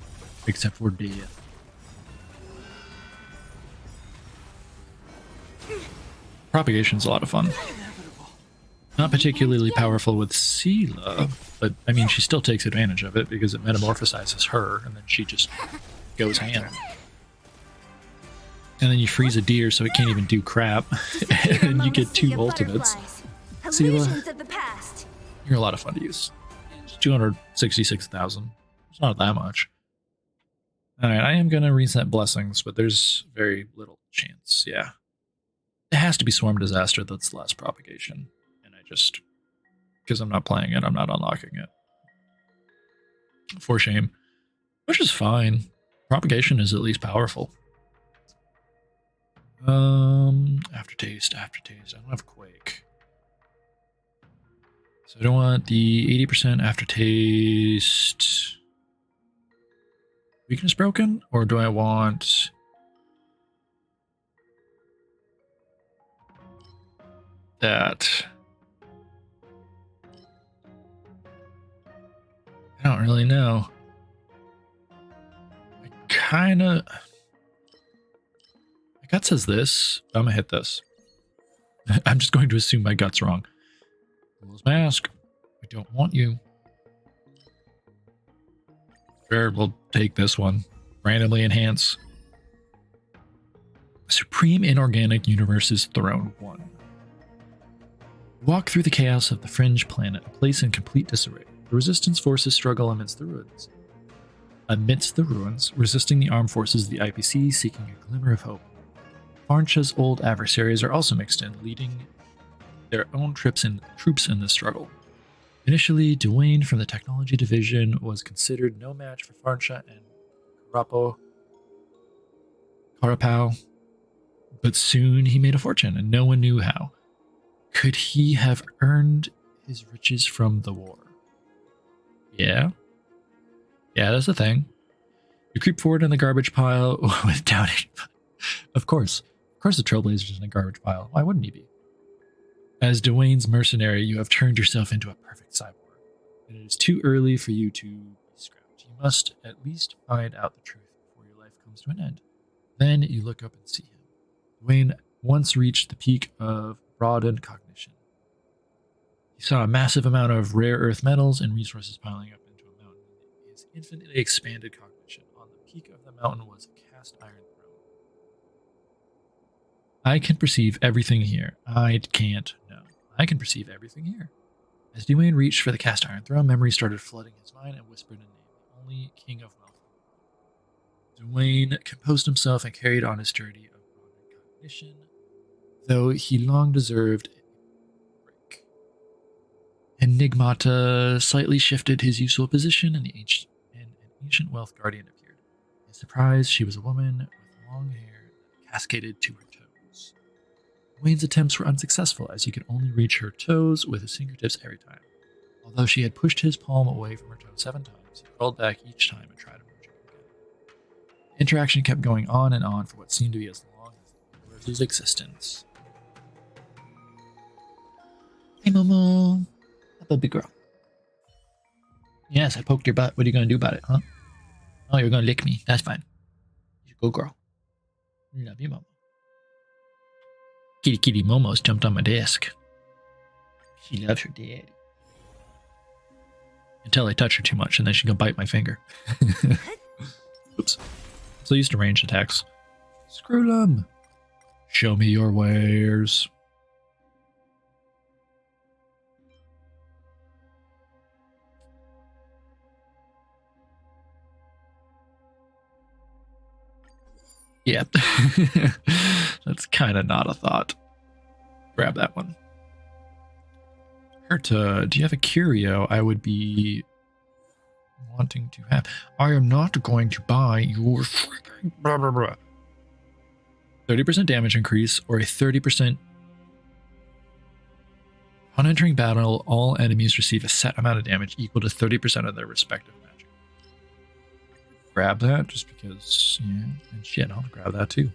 A: except for death. Propagation's a lot of fun. Not particularly powerful with Sela, but I mean, she still takes advantage of it because it metamorphosizes her, and then she just goes ham. And then you freeze a deer so it can't even do crap,
C: Disappear
A: and
C: among
A: you
C: the
A: get
C: sea
A: two
C: of
A: ultimates.
C: butterflies.
A: Sela.
C: Illusions of the past.
A: You're a lot of fun to use. It's 266,000. It's not that much. Alright, I am going to reset blessings, but there's very little chance, yeah. It has to be Swarm Disaster that's less propagation. And I just, because I'm not playing it, I'm not unlocking it. For shame. Which is fine. Propagation is at least powerful. Aftertaste. I don't have Quake. So I don't want the 80% aftertaste weakness broken, or do I want that? I don't really know. I kinda, my gut says this. I'm gonna hit this. I'm just going to assume my gut's wrong. Rules mask. We don't want you. Sure, we'll take this one. Randomly enhance. Supreme Inorganic Universe's Throne 1. Walk through the chaos of the fringe planet, a place in complete disarray. The resistance forces struggle amidst the ruins. Amidst the ruins, resisting the armed forces of the IPC, seeking a glimmer of hope. Farncha's old adversaries are also mixed in, leading their own troops in this struggle. Initially, Dwayne from the Technology Division was considered no match for Farncha and Carapau, but soon he made a fortune and no one knew how. Could he have earned his riches from the war? Yeah. Yeah, that's the thing. You creep forward in the garbage pile with doubting. Of course the Trailblazer's in a garbage pile. Why wouldn't he be? As Dwayne's mercenary, you have turned yourself into a perfect cyborg, and it is too early for you to be scrapped. You must at least find out the truth before your life comes to an end. Then you look up and see him. Dwayne once reached the peak of broadened cognition. He saw a massive amount of rare earth metals and resources piling up into a mountain. His infinitely expanded cognition. On the peak of the mountain was a cast iron throne. I can perceive everything here. I can't. No. I can perceive everything here. As Dwayne reached for the cast iron throne, memory started flooding his mind and whispered a name, the only king of wealth. Dwayne composed himself and carried on his journey of broadened cognition, though he long deserved a break. Enigmata slightly shifted his useful position, and an ancient wealth guardian appeared. To his surprise, she was a woman with long hair that cascaded to her toes. Wayne's attempts were unsuccessful, as he could only reach her toes with his fingertips every time. Although she had pushed his palm away from her toe 7 times, he crawled back each time and tried to merge it again. The interaction kept going on and on for what seemed to be as long as the universe's existence. Hey, Momo. A big girl. Yes, I poked your butt. What are you going to do about it, huh? Oh, you're going to lick me. That's fine. You go, girl. Love you, Momo. Kitty Momo's jumped on my desk. She loves her dad. until I touch her too much, and then she can bite my finger. Oops. So used to ranged attacks. Screw them. Show me your wares. Yeah. That's kind of not a thought. Grab that one. Herta, do you have a curio I would be wanting to have? I am not going to buy your freaking blah blah blah. 30% damage increase or a 30%. On entering battle, all enemies receive a set amount of damage equal to 30% of their respective magic. Grab that just because, yeah, and shit, I'll grab that too.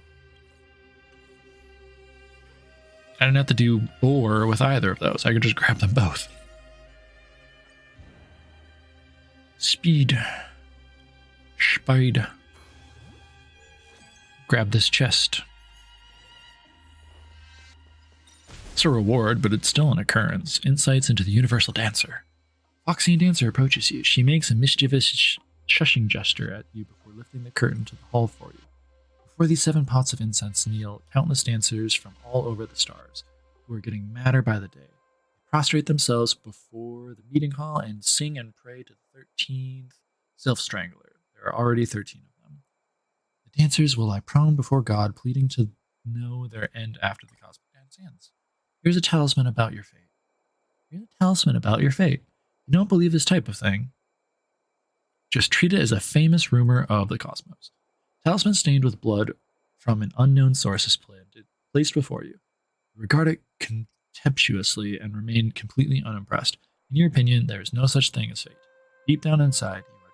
A: I didn't have to do bore with either of those. I could just grab them both. Speed. Speed. Grab this chest. It's a reward, but it's still an occurrence. Insights into the Universal Dancer. Foxian Dancer approaches you. She makes a mischievous shushing gesture at you before lifting the curtain to the hall for you. Before these 7 pots of incense kneel countless dancers from all over the stars, who are getting madder by the day. They prostrate themselves before the meeting hall and sing and pray to the 13th Self-Strangler. There are already 13 of them. The dancers will lie prone before God, pleading to know their end after the cosmic dance ends. Here's a talisman about your fate. Here's a talisman about your fate. You don't believe this type of thing. Just treat it as a famous rumor of the cosmos. Talisman stained with blood from an unknown source is placed before you. Regard it contemptuously and remain completely unimpressed. In your opinion, there is no such thing as fate. Deep down inside, you are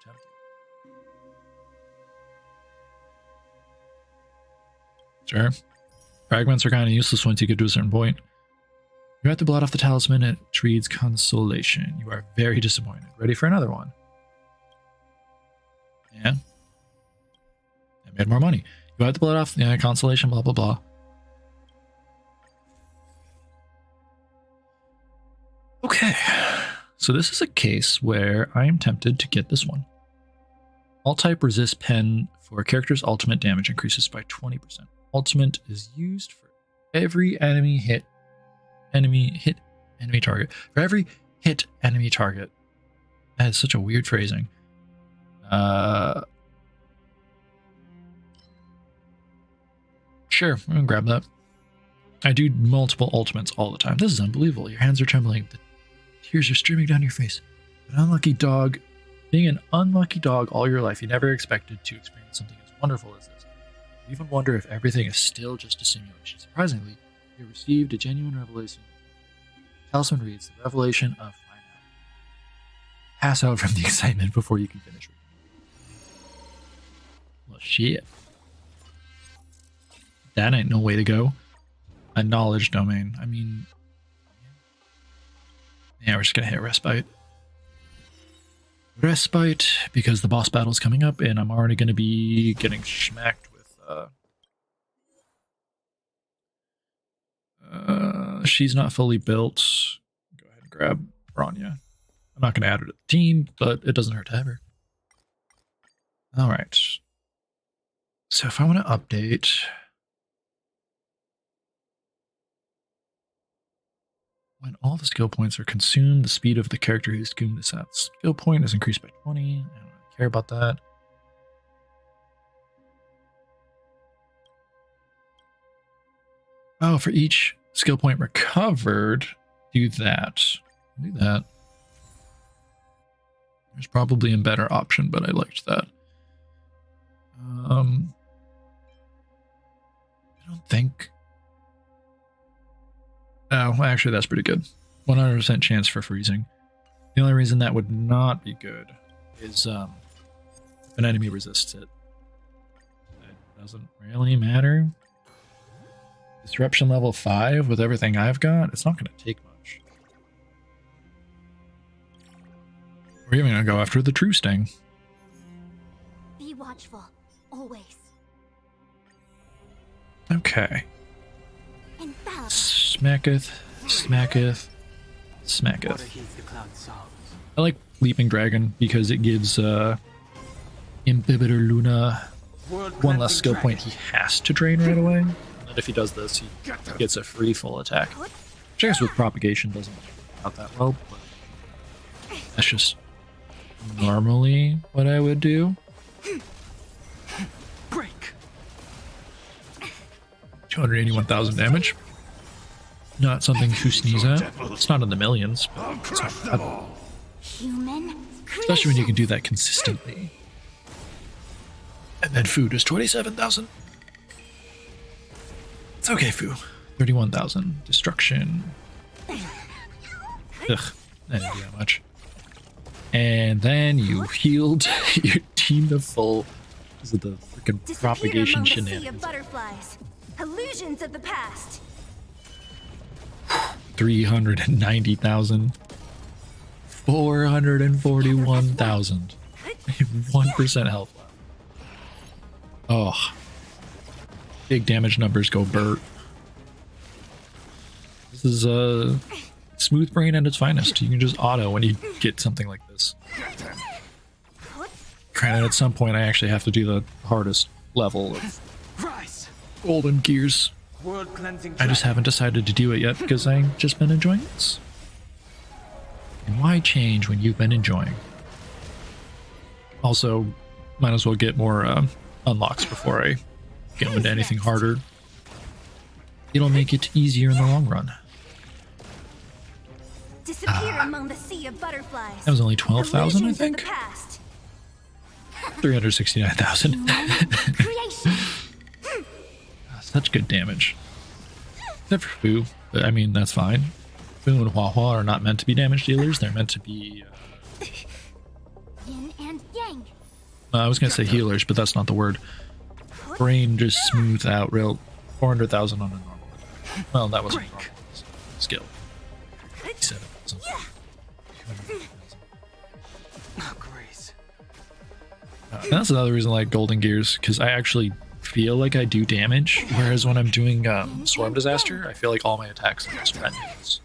A: tempted. Sure. Fragments are kind of useless once you get to a certain point. You have to blot off the talisman. It reads consolation. You are very disappointed. Ready for another one? Yeah. I made more money. You have to blot off the consolation, blah, blah, blah. Okay. So this is a case where I am tempted to get this one. All type resist pen for character's ultimate damage increases by 20%. Ultimate is used for every enemy target. For every hit enemy target. That is such a weird phrasing. Sure, I'm gonna grab that. I do multiple ultimates all the time. This is unbelievable. Your hands are trembling. The tears are streaming down your face. An unlucky dog. Being an unlucky dog all your life, you never expected to experience something as wonderful as this. You even wonder if everything is still just a simulation. Surprisingly, you received a genuine revelation. Talisman reads, the revelation of finality. Pass out from the excitement before you can finish reading. Well, shit. That ain't no way to go. A knowledge domain. I mean, yeah, we're just gonna hit respite. Respite, because the boss battle's coming up, and I'm already gonna be getting smacked with, she's not fully built. Go ahead and grab Bronya. I'm not gonna add her to the team, but it doesn't hurt to have her. Alright. So if I want to update... When all the skill points are consumed, the speed of the character who's consumed this skill point is increased by 20. I don't really care about that. Oh, for each skill point recovered, do that. Do that. There's probably a better option, but I liked that. I don't think... Oh, well, actually, that's pretty good. 100% chance for freezing. The only reason that would not be good is if an enemy resists it. That doesn't really matter. Disruption level 5 with everything I've got, it's not going to take much. We're even going to go after the True Sting.
C: Be watchful, always.
A: Okay.
C: Infallible.
A: Smacketh, smacketh, Smacketh.
B: Water heeds the cloud songs.
A: I like Leaping Dragon because it gives Imbibitor Luna one less skill point he has to drain right away. And if he does this, he gets a free full attack. Which I guess with Propagation doesn't work out that well, but that's just normally what I would do.
B: Break.
A: 281,000 damage. Not something to sneeze at. It's not in the millions, but
D: I'll
A: it's not
D: crush them
A: bad.
D: all.
C: Human
A: Especially when you can do that consistently. And then food is 27,000. It's okay, Fu. 31,000. Destruction. Ugh, I didn't do that much. And then you healed your team to full because of the freaking
C: Disappear
A: propagation
C: among the sea of
A: shenanigans.
C: butterflies. Illusions of the past.
A: 390,000. 441,000. 1% health left. Oh. Big damage numbers go Bert. This is Smooth Brain at its finest. You can just auto when you get something like this. Granted, at some point I actually have to do the hardest level of
B: Rise.
A: Golden Gears.
B: World cleansing.
A: I just haven't decided to do it yet because I've just been enjoying this. And why change when you've been enjoying? Also, might as well get more unlocks before I get into anything harder. It'll make it easier in the long run.
C: Disappear among the sea of butterflies.
A: That was only 12,000, I
C: Illusions of
A: think.
C: the past.
A: 369,000.
C: Creation.
A: Such good damage. Except for Fu, but I mean, that's fine. Fu and Hua Hua are not meant to be damage dealers. They're meant to be...
C: Yin and yang.
A: I was going to say healers, but that's not the word. Brain just smooth out real 400,000 on a normal attack. Well, that wasn't normal. Skill. 7,000.
B: Oh, grace.
A: That's another reason I like Golden Gears, because I actually feel like I do damage, whereas when I'm doing Swarm Disaster, I feel like all my attacks are just wet noodles.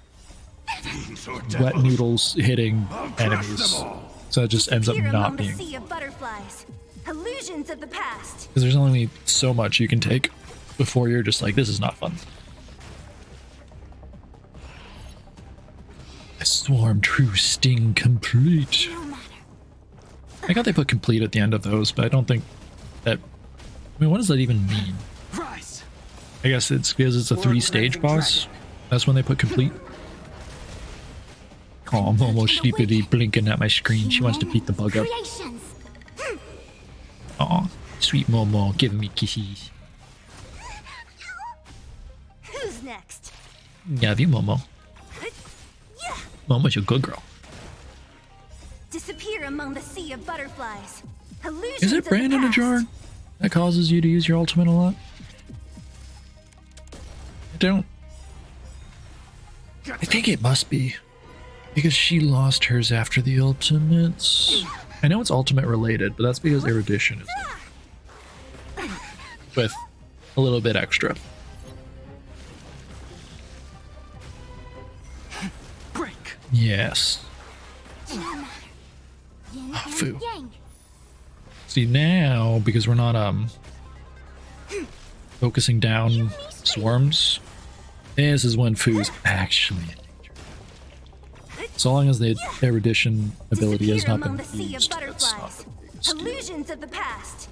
D: Fiends or
A: Wet
D: devils.
A: noodles hitting
D: I'll crush them
A: enemies.
D: all.
A: So it just ends up
C: Disappear
A: not
C: among the
A: being...
C: sea of butterflies. Illusions of the past.
A: Because there's only so much you can take before you're just like, this is not fun. A Swarm True Sting complete.
C: No matter.
A: I got they put complete at the end of those, but I don't think that... I mean, what does that even mean?
B: Rise.
A: I guess it's because it's a 3-stage boss. That's when they put complete. Oh, Momo sleepily blinking at my screen. She wants to beat the bug up.
C: Creations.
A: Aw, sweet Momo giving me kisses.
C: Who's next?
A: Love you, Momo. Momo's a good girl.
C: Disappear among the sea of butterflies. Illusions
A: Is it
C: of the
A: brand in a
C: past.
A: jar that causes you to use your ultimate a lot? I don't. I think it must be. Because she lost hers after the ultimates. I know it's ultimate related, but that's because erudition is with a little bit extra.
B: Break.
A: Yes.
C: Yin and
A: Fu.
C: yang.
A: See now, because we're not focusing down swarms, this is when Fu's actually in danger. So long as the erudition ability has
C: Disappear
A: not
C: among
A: been
C: the sea of
A: used, that's not
C: butterflies.
A: the biggest deal.
C: Illusions of the past.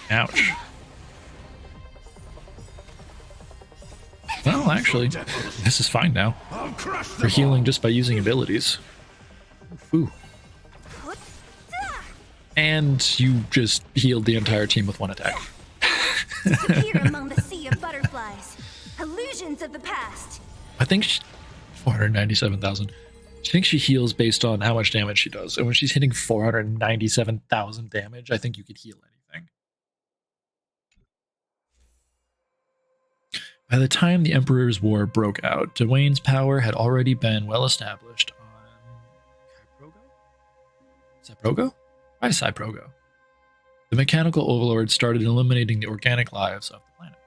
A: Ouch. Well, actually, this is fine now.
D: I'll crush them
A: We're healing
D: all.
A: just by using abilities. Ooh. And you just healed the entire team with one attack.
C: Disappear among the sea of butterflies. Illusions of the past.
A: I think 497,000. I think she heals based on how much damage she does. And when she's hitting 497,000 damage, I think you could heal anything. By the time the Emperor's War broke out, Dwayne's power had already been well established on Cyprogo? Why Cyprogo? The mechanical overlord started eliminating the organic lives of the planet.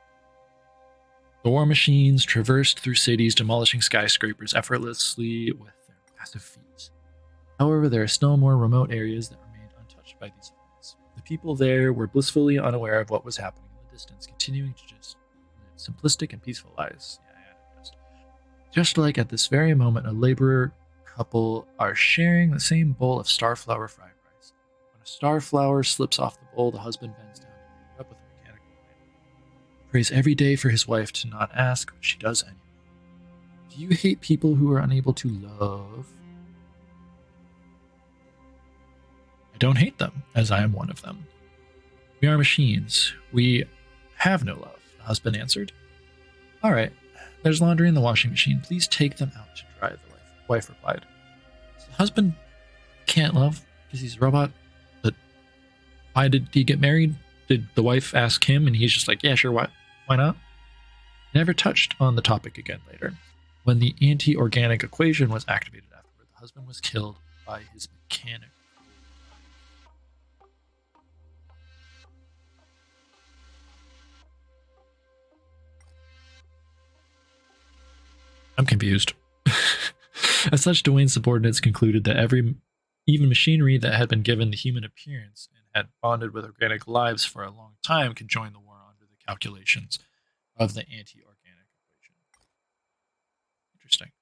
A: The war machines traversed through cities, demolishing skyscrapers effortlessly with their massive feet. However, there are still more remote areas that remained untouched by these events. The people there were blissfully unaware of what was happening in the distance, continuing to just live simplistic and peaceful lives. Just like at this very moment, a laborer couple are sharing the same bowl of starflower fried rice. When a starflower slips off the bowl, the husband bends down to pick it up with a mechanical hand. He prays every day for his wife to not ask, but she does anyway. Do you hate people who are unable to love? I don't hate them, as I am one of them. We are machines. We have no love, the husband answered. All right, there's laundry in the washing machine. Please take them out to dry, the wife replied. So the husband can't love because he's a robot, but why did he get married? Did the wife ask him and he's just like, yeah, sure, why not? Never touched on the topic again later. When the anti-organic equation was activated afterward, the husband was killed by his mechanic. I'm confused. As such, Dwayne's subordinates concluded that even machinery that had been given the human appearance and had bonded with organic lives for a long time could join the war under the calculations of the anti-organic equation. Interesting.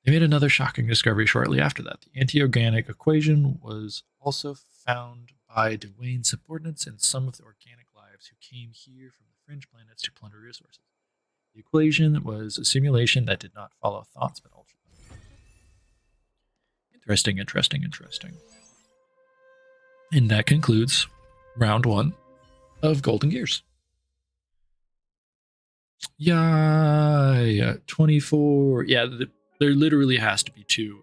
A: They made another shocking discovery shortly after that. The anti-organic equation was also found by Dwayne's subordinates and some of the organic lives who came here from the fringe planets to plunder resources. The equation was a simulation that did not follow thoughts but altered them. Interesting. And that concludes round 1 of Golden Gears. Yeah, 24. Yeah, there literally has to be 2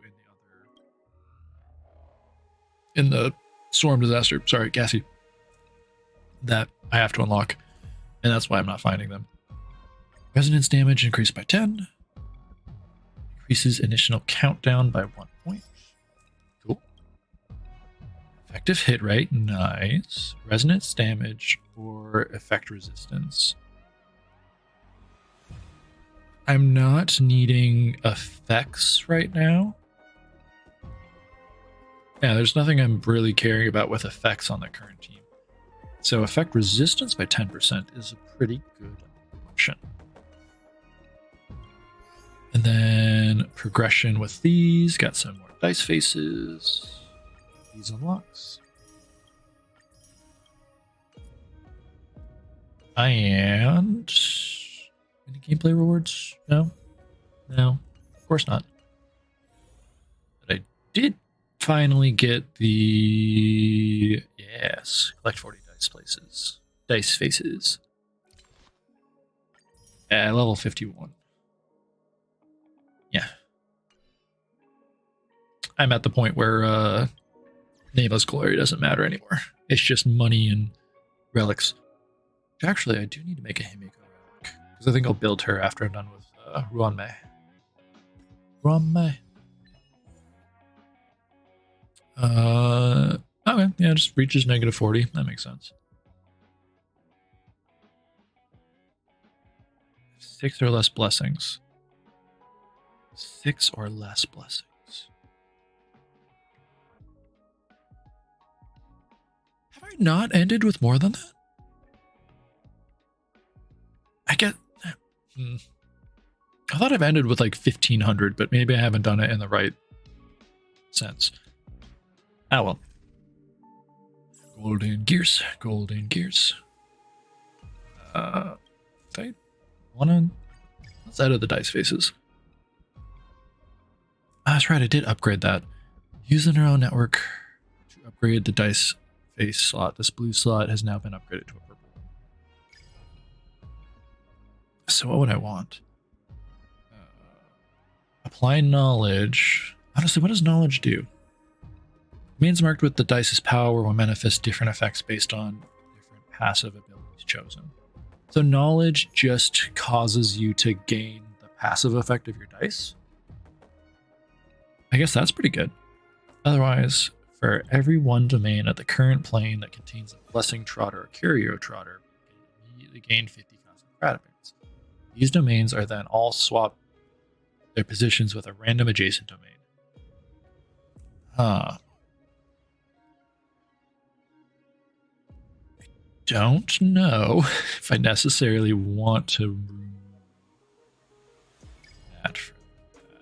A: in the storm disaster. Sorry, Gassy. That I have to unlock, and that's why I'm not finding them. Resonance damage increased by 10. Increases initial countdown by 1 point. Cool. Effective hit rate. Nice. Resonance damage or effect resistance. I'm not needing effects right now. Yeah, there's nothing I'm really caring about with effects on the current team. So effect resistance by 10% is a pretty good option. And then progression with these. Got some more dice faces. These unlocks. And any gameplay rewards? No, of course not. But I did finally get the collect 40 dice faces. At level 51. Yeah. I'm at the point where Neva's glory doesn't matter anymore. It's just money and relics. Actually, I do need to make a Himiko relic, because I think I'll build her after I'm done with Ruanmei. Okay, yeah, just reaches negative 40. That makes sense. 6 or less blessings. 6 or less blessings. Have I not ended with more than that? I thought I've ended with like 1500, but maybe I haven't done it in the right sense. Ah, well. Golden gears. Let's edit the dice faces. That's right, I did upgrade that. Use the neural network to upgrade the dice face slot. This blue slot has now been upgraded to a purple. So what would I want? Apply knowledge. Honestly, what does knowledge do? Remains marked with the dice's power will manifest different effects based on different passive abilities chosen. So knowledge just causes you to gain the passive effect of your dice. I guess that's pretty good. Otherwise, for every one domain at the current plane that contains a blessing trotter or curio trotter, you immediately gain 50 cosmic credit points. These domains are then all swapped their positions with a random adjacent domain. Huh. Don't know if I necessarily want to remove that for that.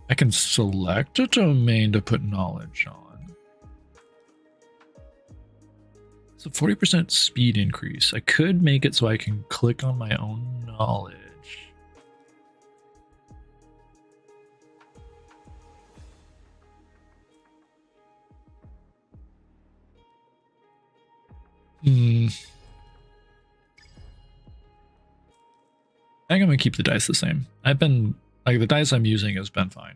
A: I can select a domain to put knowledge on. It's a 40% speed increase. I could make it so I can click on my own knowledge. I think I'm gonna keep the dice the same. I've been like the dice I'm using has been fine.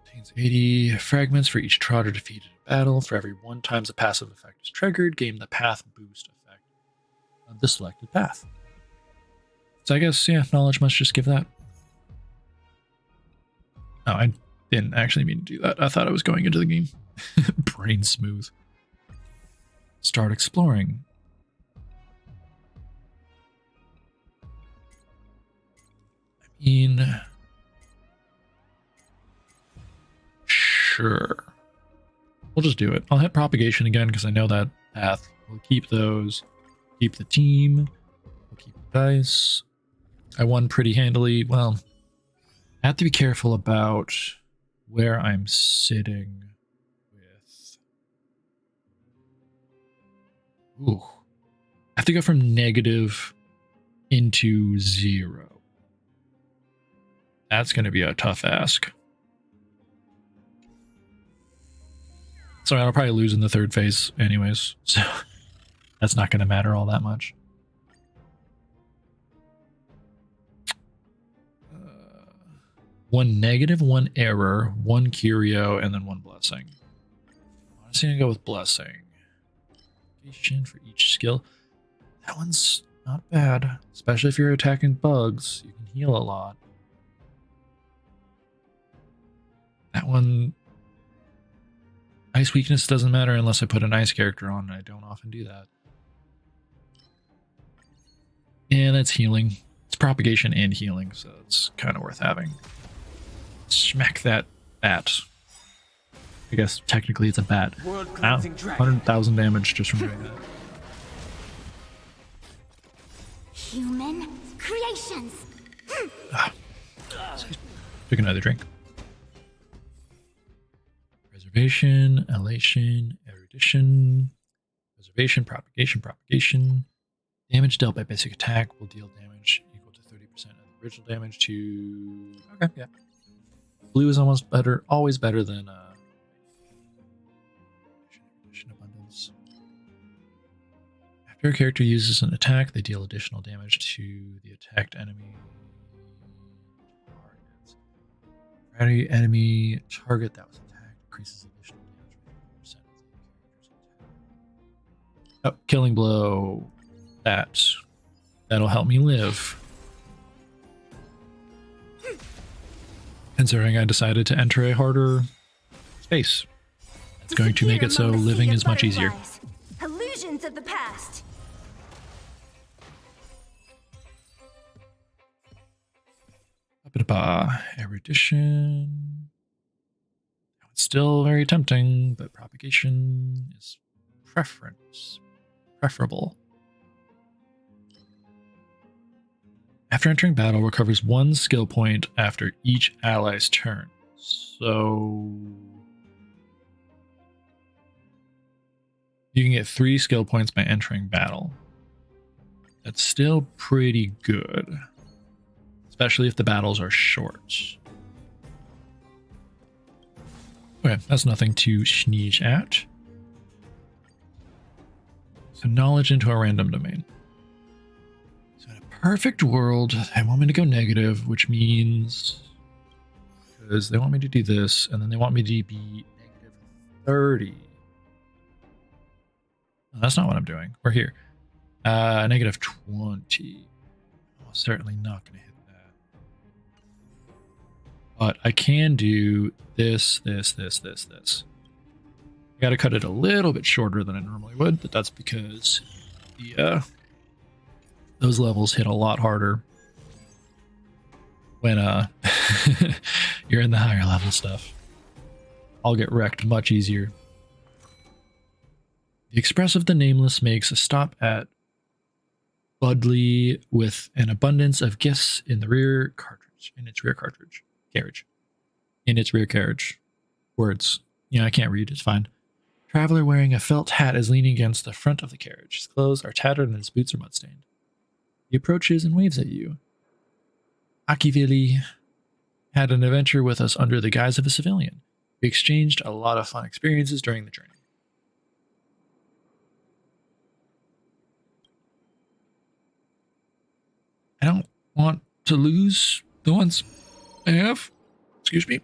A: Contains 80 fragments for each trotter defeated in battle. For every 1 times a passive effect is triggered, gain the path boost effect of the selected path. So I guess yeah, knowledge must just give that. Oh, I didn't actually mean to do that. I thought I was going into the game. Brain smooth. Start exploring. I mean, sure. We'll just do it. I'll hit propagation again because I know that path. We'll keep those. Keep the team. We'll keep the dice. I won pretty handily. Well, I have to be careful about where I'm sitting with. Ooh. I have to go from negative into 0. That's going to be a tough ask. So I'll probably lose in the 3rd phase anyways. So that's not going to matter all that much. One negative, 1 error, 1 curio, and then 1 blessing. Honestly, I'm going to go with blessing. For each skill. That one's not bad. Especially if you're attacking bugs. You can heal a lot. That one... Ice weakness doesn't matter unless I put an ice character on, and I don't often do that. And that's healing. It's propagation and healing, so it's kind of worth having. Smack that bat. I guess technically it's a bat. Wow, 100,000 damage just from doing that.
C: Human creations.
A: Took another drink. Preservation, elation, erudition, preservation, propagation. Damage dealt by basic attack will deal damage equal to 30% of the original damage to... Okay, yeah. Blue is almost better, always better than abundance. After a character uses an attack, they deal additional damage to the attacked enemy targets. For every enemy target that was attacked increases additional damage by 50% of the character's attack. Oh, killing blow. That'll help me live. Considering I decided to enter a harder space. It's going to make it so living is much easier.
C: Illusions of the past.
A: Erudition. It's still very tempting, but propagation is preferable. After entering battle, recovers 1 skill point after each ally's turn. So you can get 3 skill points by entering battle. That's still pretty good, especially if the battles are short. Okay, that's nothing to sneeze at. So knowledge into a random domain. Perfect world, they want me to go negative, which means because they want me to do this, and then they want me to be negative 30. No, that's not what I'm doing. We're here. Negative 20. Oh, certainly not going to hit that. But I can do this. I gotta cut it a little bit shorter than I normally would, but that's because the those levels hit a lot harder when you're in the higher level stuff. I'll get wrecked much easier. The Express of the Nameless makes a stop at Budley with an abundance of gifts in the rear carriage. In its rear carriage. Words. Yeah, I can't read. It's fine. Traveler wearing a felt hat is leaning against the front of the carriage. His clothes are tattered and his boots are mud-stained. He approaches and waves at you. Akivili had an adventure with us under the guise of a civilian. We exchanged a lot of fun experiences during the journey. I don't want to lose the ones I have. Excuse me.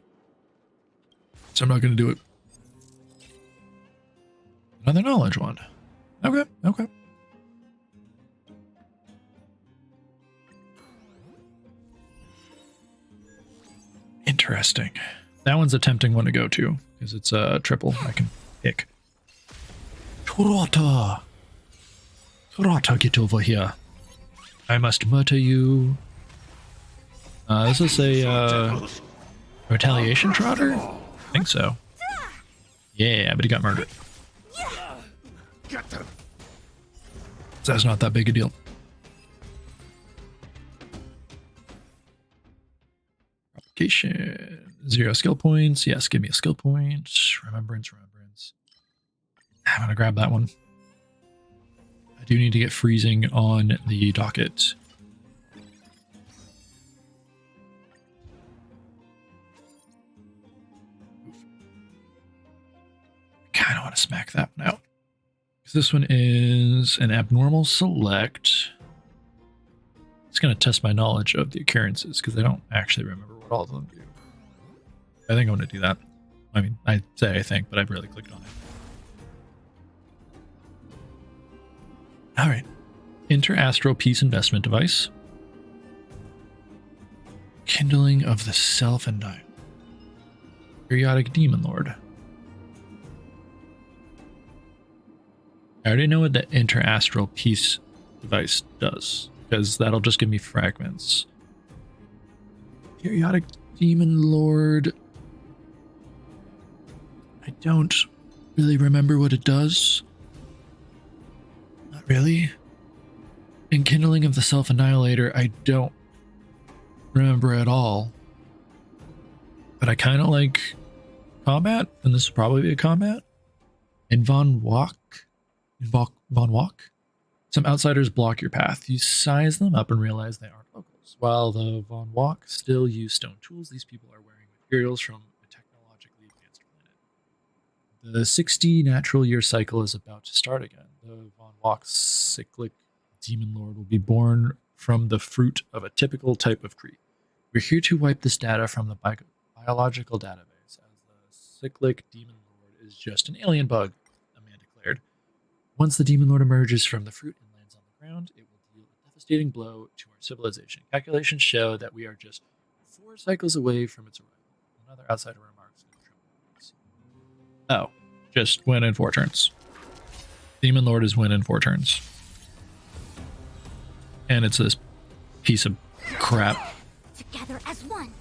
A: So I'm not going to do it. Another knowledge one. Okay, okay. Interesting. That one's a tempting one to go to, because it's a triple I can pick. Torata! Torata, get over here. I must murder you. This is a retaliation trotter? I think so. Yeah, but he got murdered. So that's not that big a deal. Application. 0 skill points. Yes, give me a skill point. Remembrance. I'm gonna grab that one. I do need to get freezing on the docket. Kind of want to smack that one out. Because this one is an abnormal select. It's going to test my knowledge of the occurrences because I don't actually remember what all of them do. I think I'm going to do that. I mean, I say I think, but I've really clicked on it. Alright. Interastral Peace Investment Device. Kindling of the Self-Endowed. Periodic Demon Lord. I already know what the Interastral Peace device does, because that'll just give me fragments. Periodic Demon Lord. I don't really remember what it does. Not really. Enkindling of the Self-Annihilator, I don't remember at all. But I kind of like combat, and this will probably be a combat. And Von Walk. Some outsiders block your path. You size them up and realize they aren't locals. While the Von Walk still use stone tools, these people are wearing materials from a technologically advanced planet. The 60 natural year cycle is about to start again. The Von Walk cyclic demon lord will be born from the fruit of a typical type of tree. We're here to wipe this data from the biological database, as the cyclic demon lord is just an alien bug, a man declared. Once the demon lord emerges from the fruit and lands on the ground, it will deal a devastating blow to our civilization. Calculations show that we are just 4 cycles away from its arrival. Another outsider remarks. Oh, just win in 4 turns. Demon lord is win in 4 turns. And it's this piece of crap.
C: Together as one.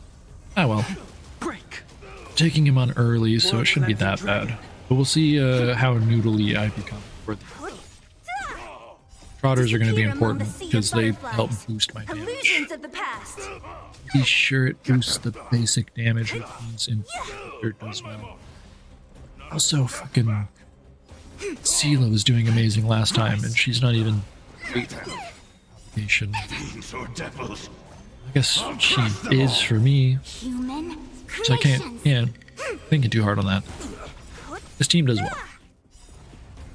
A: Oh well.
B: Break.
A: Taking him on early, so it shouldn't be that bad. But we'll see how noodly I become. Trotters are going to be important because they help boost my damage.
C: Illusions of the past.
A: Be sure it boosts the basic damage routines and it does well. Also, fucking Sela was doing amazing last time, and she's not even application.
D: Or devils.
A: I guess she is for me,
C: Human
A: so I can't thinking too hard on that. This team does well.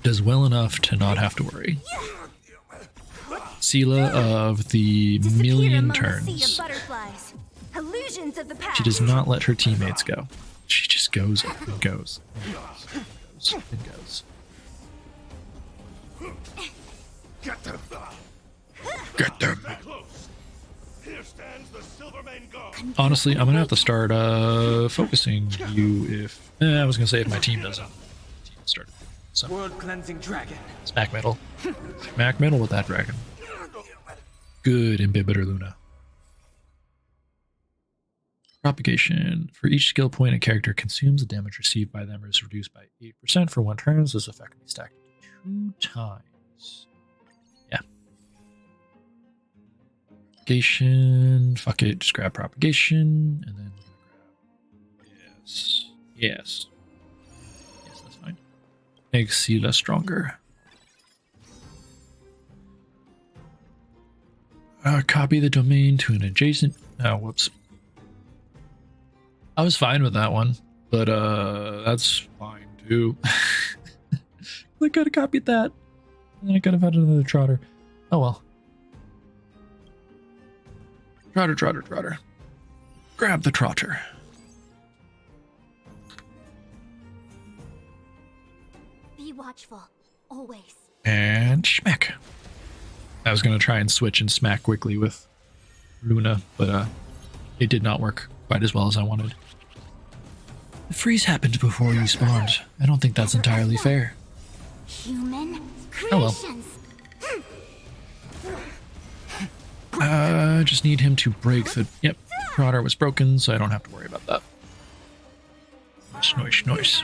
A: Does well enough to not have to worry. Sela of the million turns.
C: Illusions of the past.
A: She does not let her teammates go. She just goes and goes and goes and goes and goes.
D: Get them.
A: Get them.
D: Close. Here stands the Silvermane God.
A: Honestly, I'm gonna have to start focusing you if I was gonna say if my team doesn't. started. So
B: World cleansing dragon.
A: smack metal. Smack metal with that dragon. Good Imbibitor Luna. Propagation. For each skill point a character consumes, the damage received by them is reduced by 8% for 1 turn. So this effect can be stacked 2 times. Yeah. Propagation. Fuck it. Just grab propagation. And then we're gonna grab. Yes. Yes. Yes, that's fine. Makes Sela stronger. Copy the domain to an adjacent. Oh, whoops. I was fine with that one, but that's fine too. I could have copied that, and then I could have had another trotter. Oh well. Trotter, trotter, trotter. Grab the trotter.
C: Be watchful, always.
A: And schmack. I was going to try and switch and smack quickly with Luna, but it did not work quite as well as I wanted. The freeze happened before you spawned. I don't think that's entirely fair.
C: Human
A: Oh well.
C: creations.
A: Just need him to break the... Yep, Trotter was broken, so I don't have to worry about that. Noise, noise.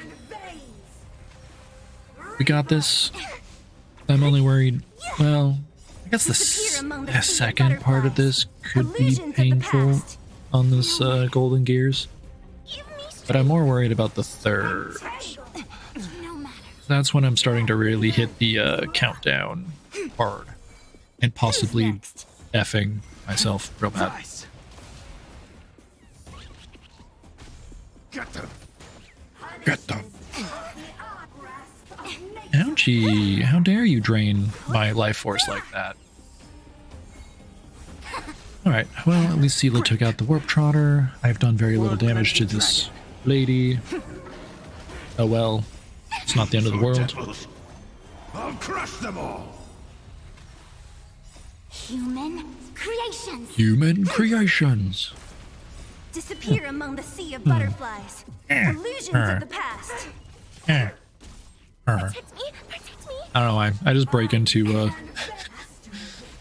A: We got this. I'm only worried... Well, I guess the second part of this could be painful on this Golden Gears. But I'm more worried about the third. That's when I'm starting to really hit the countdown hard. And possibly effing myself real bad.
B: Nice.
D: Get them.
A: Get them. Ouchie, how dare you drain my life force like that? Alright, well, at least Sela took out the Warp Trotter. I've done very little damage to this lady. Oh well, it's not the end of the world.
D: Devils. I'll crush them all.
C: Human creations.
A: Human creations.
C: Disappear among the sea of butterflies. Illusions of the past. Protect me, protect me.
A: I don't know why. I just break into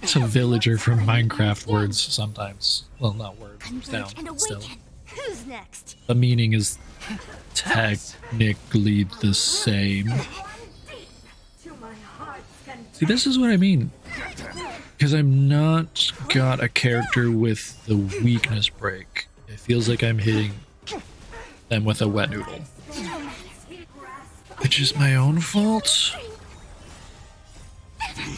A: it's a villager from Minecraft words sometimes. Well, not words,
C: Converge and
A: sound, still.
C: awaken. Who's next?
A: The meaning is technically the same. See, this is what I mean. Because I'm not got a character with the weakness break. It feels like I'm hitting them with a wet noodle. Which is my own fault. So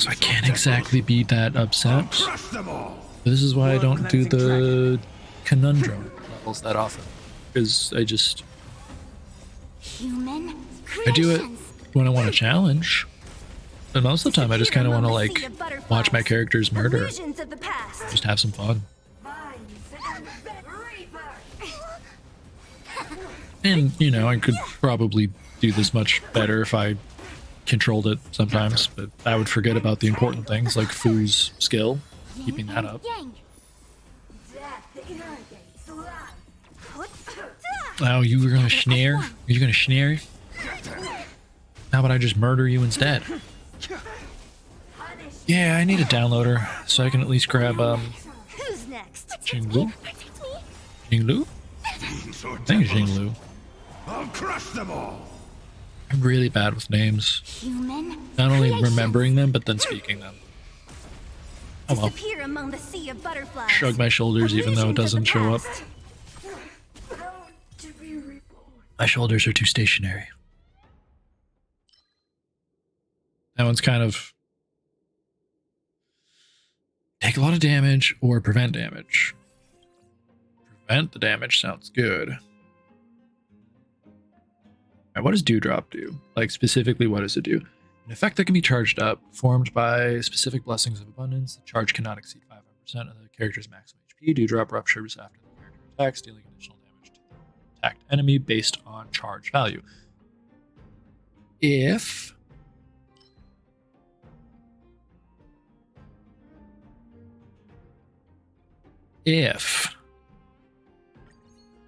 A: I can't exactly be that upset.
D: Crush them all.
A: This is why I don't do the conundrum levels that often. Because I just...
C: Human
A: I do it
C: creations.
A: when I want a challenge. But most of the time I just kind of want to like watch my characters murder.
C: Illusions of the past.
A: Just have some fun. And, you know, I could probably do this much better if I controlled it sometimes, but I would forget about the important things like Fu's skill, keeping that up.
C: Yang.
A: Oh, you were gonna snare? You're gonna snare? How about I just murder you instead? Yeah, I need a downloader so I can at least grab
C: Who's next?
A: Jinglu?
C: Protect me.
A: Jinglu?
D: So
A: I think it's
D: devils.
A: Jinglu.
D: I'll crush them all.
A: I'm really bad with names.
C: Human
A: Not only
C: creations.
A: remembering them, but then speaking them. Oh well.
C: Disappear among the sea of butterflies.
A: Shrug my shoulders even though it doesn't show up. My shoulders are too stationary. That one's kind of take a lot of damage or prevent damage. Prevent the damage sounds good. Alright, what does Dewdrop do? Like specifically, what does it do? An effect that can be charged up, formed by specific blessings of abundance. The charge cannot exceed 500% of the character's maximum HP. Dewdrop ruptures after the character attacks, dealing additional damage to the attacked enemy based on charge value. If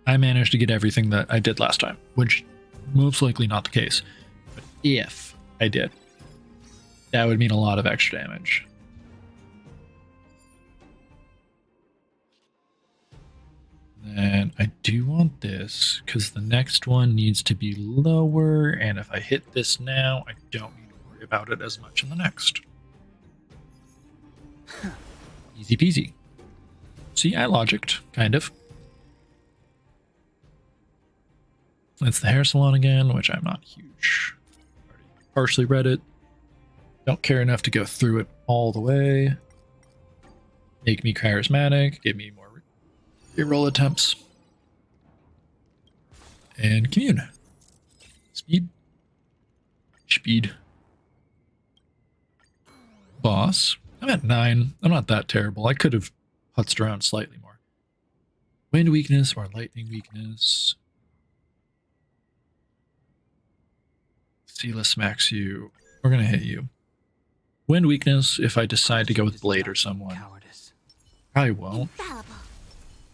A: I manage to get everything that I did last time, which most likely not the case, but If I did, that would mean a lot of extra damage. Then I do want this because the next one needs to be lower, and if I hit this now, I don't need to worry about it as much in the next. Easy peasy. See, I logicked, kind of. It's the hair salon again, which I'm not huge. Already partially read it. Don't care enough to go through it all the way. Make me charismatic. Give me more reroll attempts. And commune. Speed. Speed. Boss. I'm at 9. I'm not that terrible. I could have putzed around slightly more. Wind weakness or lightning weakness. Seela smacks you. We're going to hit you. Wind weakness if I decide to go with Blade or someone. Probably won't.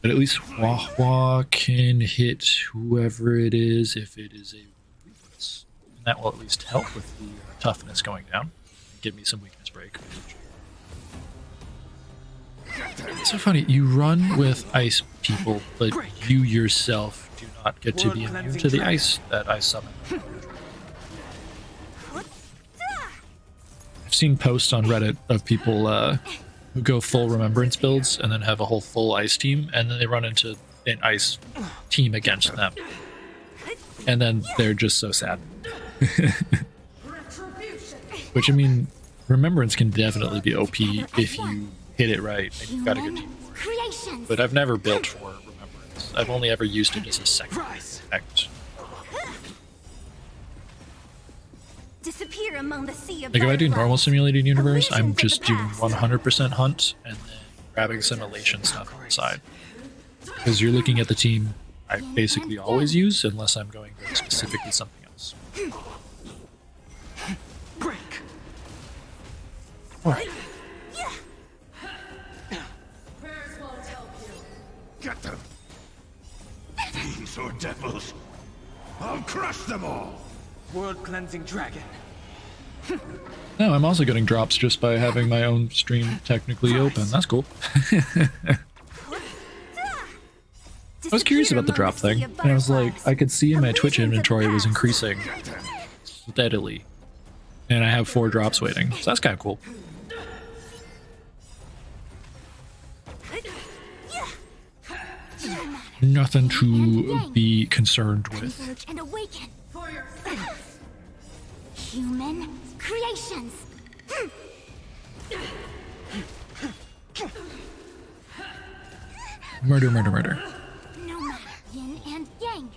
A: But at least Wah Wah can hit whoever it is if it is a weakness. And that will at least help with the toughness going down. Give me some weakness break. It's so funny. You run with ice people, but you yourself do not get to be immune to the ice that I summon. I've seen posts on Reddit of people who go full remembrance builds and then have a whole full ice team, and then they run into an ice team against them. And then they're just so sad. Which, I mean, remembrance can definitely be OP if you hit it right and you've got a good team for it. But I've never built for remembrance. I've only ever used it as a second effect.
C: Disappear among the sea of
A: Like if I do
C: butterflies.
A: normal simulated universe, I'm
C: Illusions of
A: just
C: the
A: doing
C: past.
A: 100% hunt and then grabbing simulation stuff on the side. Because you're looking at the team I basically always use unless I'm going very specifically something else.
B: Break.
A: Alright.
D: Get them! Fiends or devils! I'll crush them all!
B: World cleansing dragon.
A: No, I'm also getting drops just by having my own stream technically open. That's cool. I was curious about the drop thing, and I was like, I could see in my Twitch inventory was increasing steadily. And I have 4 drops waiting, so that's kind of cool. Nothing to be concerned with.
C: Converge and awaken. Human creations.
A: Murder, murder, murder.
C: No matter yin and yang.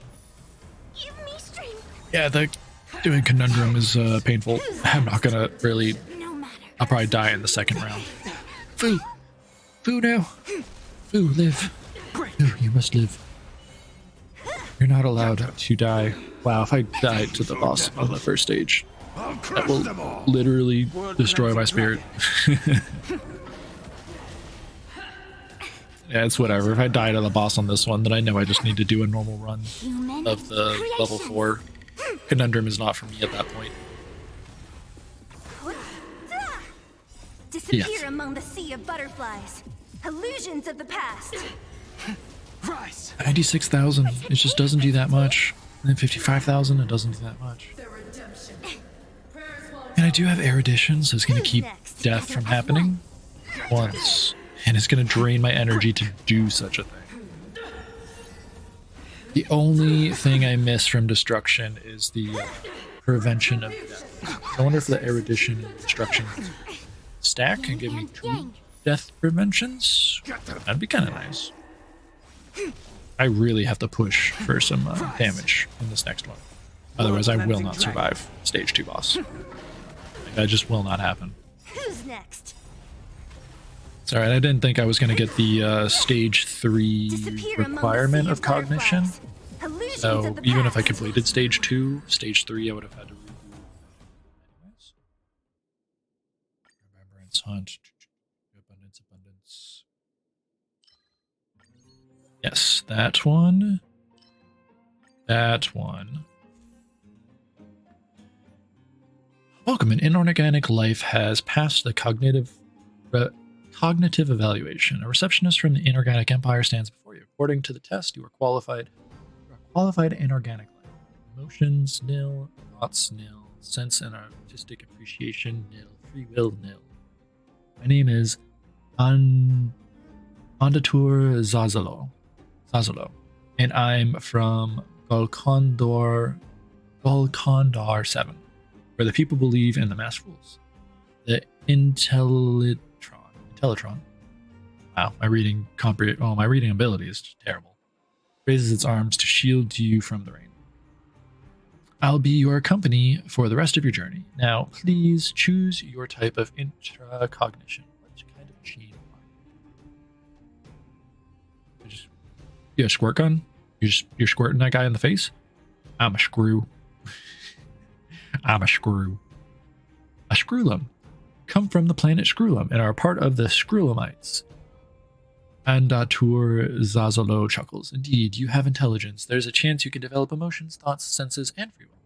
C: Give me strength.
A: Yeah, doing Conundrum is painful. I'm not gonna really...
C: No matter.
A: I'll probably die in the second round. Foo! Foo now! Foo, live! Foo, you must live. You're not allowed to die. Wow, if I died to the boss on the first stage,
D: I'll
A: that
D: crush
A: will
D: them all!
A: literally destroy my spirit. Yeah, it's whatever. If I die to the boss on this one, then I know I just need to do a normal run
C: Human
A: of the level
C: creations.
A: 4. Conundrum is not for me at that point.
C: Disappear
A: Yes.
C: among the sea of butterflies. Illusions of the past.
B: Rise.
A: 96,000, it just doesn't do that much. And then 55,000, it doesn't do that much. And I do have erudition, so it's going to keep death from happening once. And it's going to drain my energy to do such a thing. The only thing I miss from destruction is the prevention of death. I wonder if the erudition and destruction stack and give me 2 death preventions. That'd be kind of nice. I really have to push for some damage in this next one. Otherwise, I will not survive stage 2 boss. That just will not happen.
C: Who's next?
A: It's alright, I didn't think I was going to get the stage 3
C: Disappear among the
A: requirement
C: sea
A: of cognition.
C: butterflies. Illusions
A: So
C: of the
A: even if I
C: past.
A: completed stage 2, stage 3 I would have had to redo. Anyways. Remembrance hunt. Abundance, abundance. Yes, that one. That one. Welcome. An inorganic life has passed the cognitive evaluation. A receptionist from the Inorganic Empire stands before you. According to the test, you are qualified. You are qualified inorganic life. Emotions nil, thoughts nil, sense and artistic appreciation nil, free will nil. My name is Ondatur Zazalo, and I'm from Golkondor 7, where the people believe in the masked rules. The Intellitron. Wow, my reading ability is terrible. Raises its arms to shield you from the rain. I'll be your company for the rest of your journey. Now, please choose your type of intracognition. What kind of machine am I? You got a squirt gun? You're squirting that guy in the face? I'm a screw. I'm a screw. A Screwlum. Come from the planet Screwlum and are part of the Screwlumites. Andatur Zazalo chuckles. Indeed, you have intelligence. There's a chance you can develop emotions, thoughts, senses, and free will.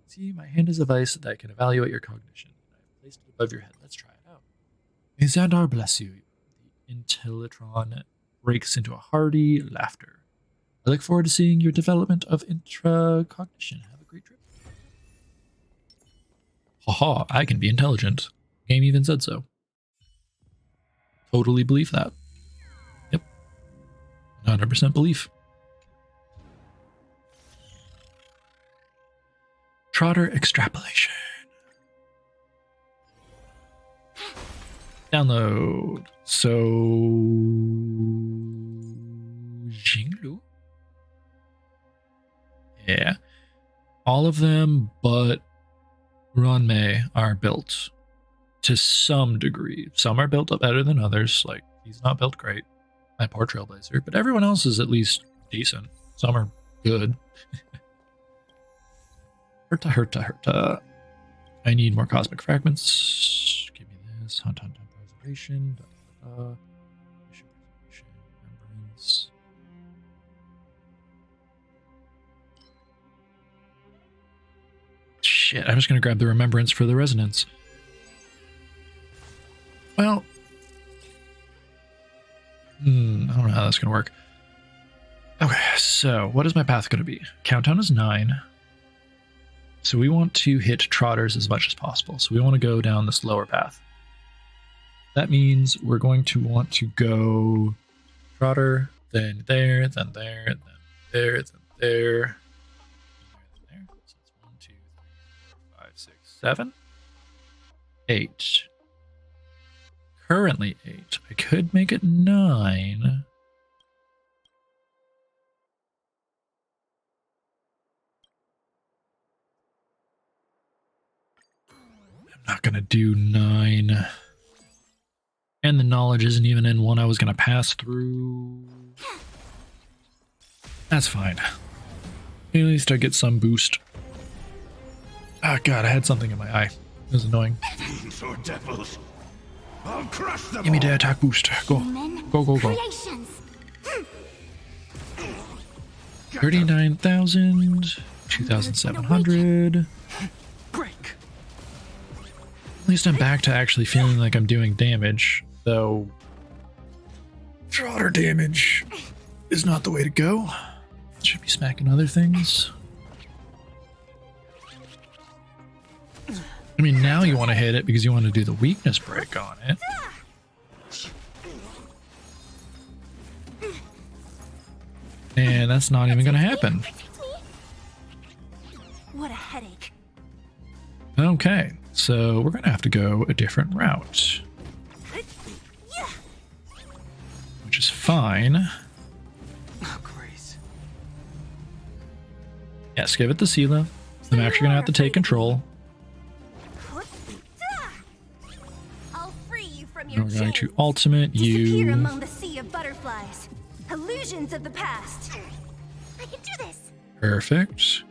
A: See, my hand is a device that can evaluate your cognition. I've placed it above your head. Let's try it out. May Xandar bless you. The Intellitron breaks into a hearty laughter. I look forward to seeing your development of intracognition. Have a great trip. Haha, I can be intelligent. Game even said so. Totally believe that. Yep. 100% belief. Trotter extrapolation. Download. So Jinglu. Yeah. All of them but Runmei are built to some degree. Some are built up better than others, like he's not built great. My poor Trailblazer, but everyone else is at least decent. Some are good. Hurta. I need more cosmic fragments. Give me this. Hunt preservation. Mission preservation. Remembrance. Shit, I'm just gonna grab the remembrance for the resonance. Well, I don't know how that's gonna work. Okay, so what is my path gonna be? Countdown is 9. So we want to hit trotters as much as possible. So we want to go down this lower path. That means we're going to want to go trotter, then there, then there, then there, then there. So it's 1, 2, 3, 4, 5, 6, 7, 8. Currently 8. I could make it 9. Not gonna do 9. And the knowledge isn't even in one I was gonna pass through. That's fine. At least I get some boost. Oh god, I had something in my eye. It was annoying.
D: Fiends or devils, I'll crush them.
A: Give me the attack boost. Go. Go.
C: Creations.
A: 39,000. 2,700.
B: Break.
A: At least I'm back to actually feeling like I'm doing damage, though trotter damage is not the way to go. Should be smacking other things. I mean, now you want to hit it because you want to do the weakness break on it. And that's not even going to happen.
C: What a headache.
A: Okay, so we're going to have to go a different route. Which is fine.
B: Oh, Grace.
A: Yes, give it to Sela. I'm actually going to have to take control.
C: I'll free you from
A: And
C: your
A: we're going to
C: chains.
A: ultimate
C: Disappear
A: you.
C: among the sea of butterflies. Illusions of the past. I can do this.
A: Perfect.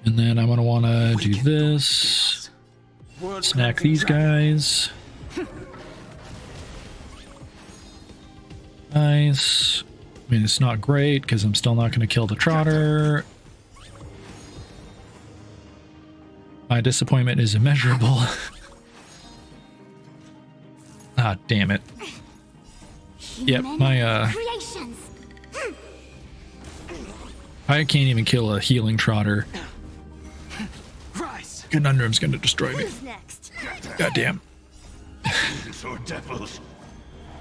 A: And then I'm going to want to do this. Smack these guys. Nice. I mean, it's not great because I'm still not going to kill the trotter. My disappointment is immeasurable. Ah, damn it. Yep, my
C: creations.
A: I can't even kill a healing trotter.
B: Rise.
A: Conundrum's gonna destroy me.
C: Who's next?
A: Goddamn.
D: Fiends or devils,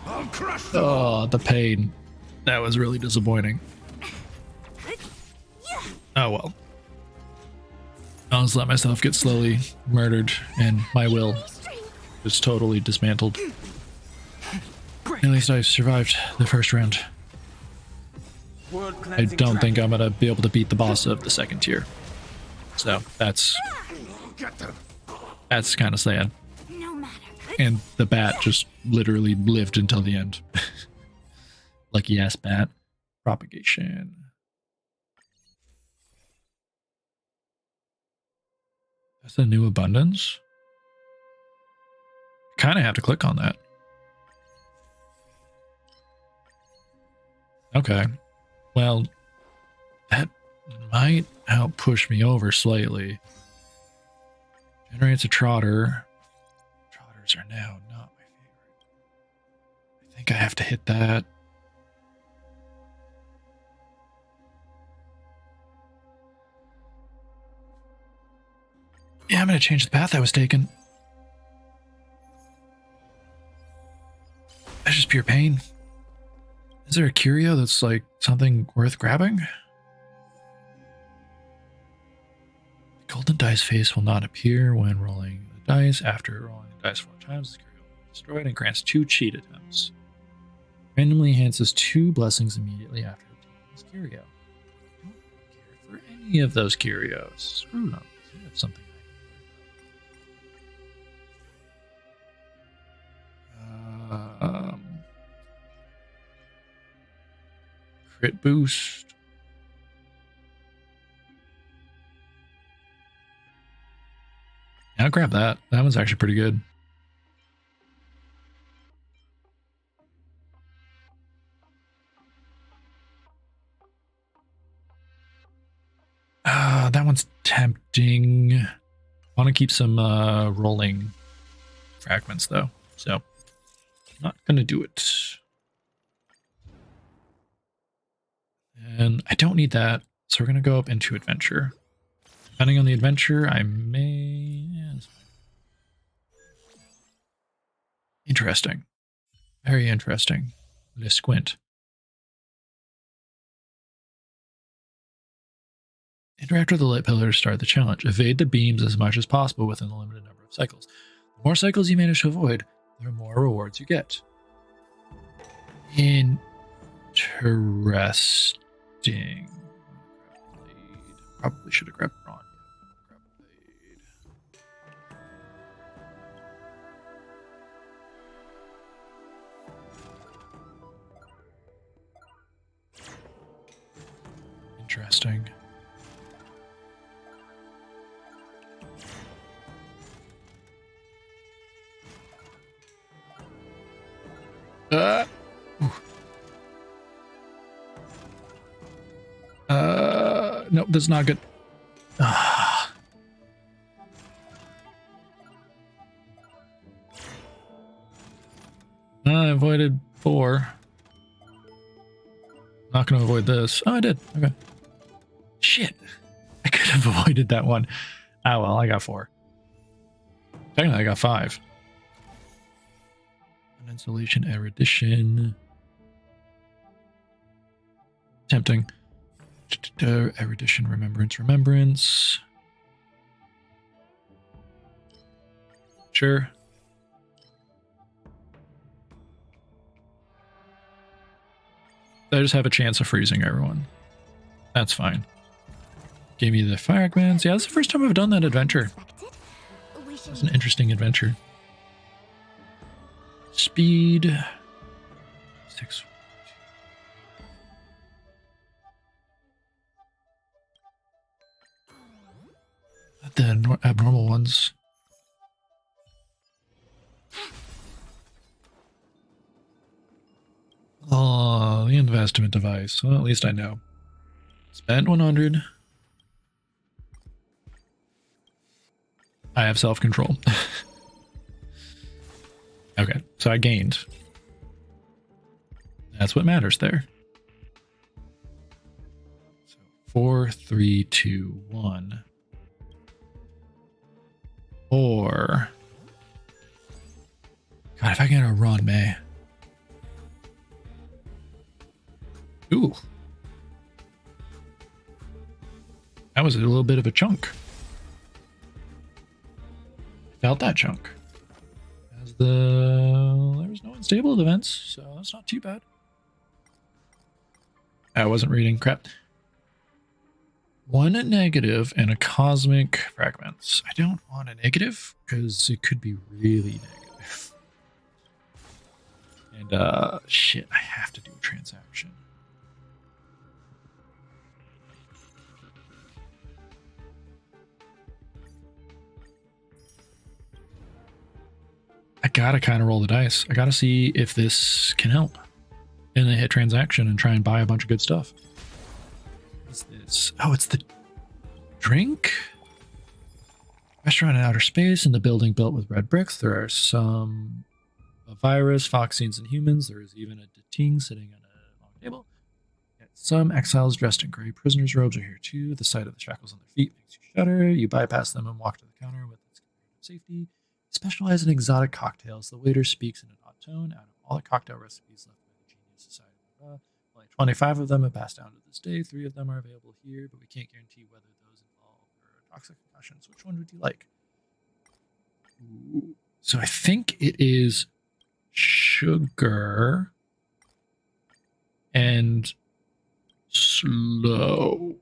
D: I'll crush them.
A: Oh, the pain. That was really disappointing. Oh well. I'll just let myself get slowly murdered and my will is totally dismantled. At least I survived the first round.
B: World
A: I
B: cleansing
A: don't
B: trap.
A: think I'm gonna be able to beat the boss of the second tier. So that's
D: Get them.
A: kind of sad.
C: No matter.
A: And the bat just literally lived until the end. Lucky ass bat. Propagation. That's a new abundance. Kind of have to click on that. Okay. Well, that might help push me over slightly. Generates a trotter. Trotters are now not my favorite. I think I have to hit that. Yeah, I'm going to change the path I was taking. That's just pure pain. Is there a curio that's like something worth grabbing? The golden dice face will not appear when rolling the dice. After rolling the dice 4 times, the curio will be destroyed and grants 2 cheat attempts. Randomly enhances 2 blessings immediately after obtaining this curio. I don't care for any of those curios. Screw them. I have something crit boost. Yeah, I'll grab that. That one's actually pretty good. That one's tempting. I want to keep some rolling fragments though, so not gonna do it. And I don't need that, so we're gonna go up into adventure. Depending on the adventure, I may. Yeah, that's fine. Interesting, very interesting. Le squint. Interact with the light pillar to start the challenge. Evade the beams as much as possible within the limited number of cycles. The more cycles you manage to avoid, the more rewards you get. Interesting. Probably should have grabbed Brawn. Interesting. Nope, that's not good. I avoided 4. Not gonna avoid this. Oh, I did. Okay. Shit. I could have avoided that one. Ah, well, I got 4. Technically, I got 5. An insulation erudition. Tempting. Erudition, remembrance. Sure. I just have a chance of freezing everyone. That's fine. Gave me the fragments. Yeah, that's the first time I've done that adventure. It's an interesting adventure. Speed. 6. Not the abnormal ones. Oh, the investment device. Well, at least I know. Spend 100. I have self-control. Okay, so I gained. That's what matters there. So 4, 3, 2, 1. Or God, if I get a run, May. Ooh. That was a little bit of a chunk. Felt that chunk. As there was no unstable events, so that's not too bad. I wasn't reading. Crap. 1 negative and a cosmic fragments. I don't want a negative because it could be really negative. And shit, I have to do a transaction. I gotta kind of roll the dice. I gotta see if this can help. And then hit transaction and try and buy a bunch of good stuff. What's this? Oh, it's the drink? Restaurant in outer space in the building built with red bricks. There are some a virus, foxines, and humans. There is even a Dating sitting on a long table. Yet some exiles dressed in gray prisoners' robes are here too. The sight of the shackles on their feet makes you shudder. You bypass them and walk to the counter with its comparative safety. Specialize in exotic cocktails. The waiter speaks in an odd tone. Out of all the cocktail recipes left by the Genius Society, only 25 of them have passed down to this day. 3 of them are available here, but we can't guarantee whether those involve toxic concussions. Which one would you like? Ooh. So I think it is sugar and slow.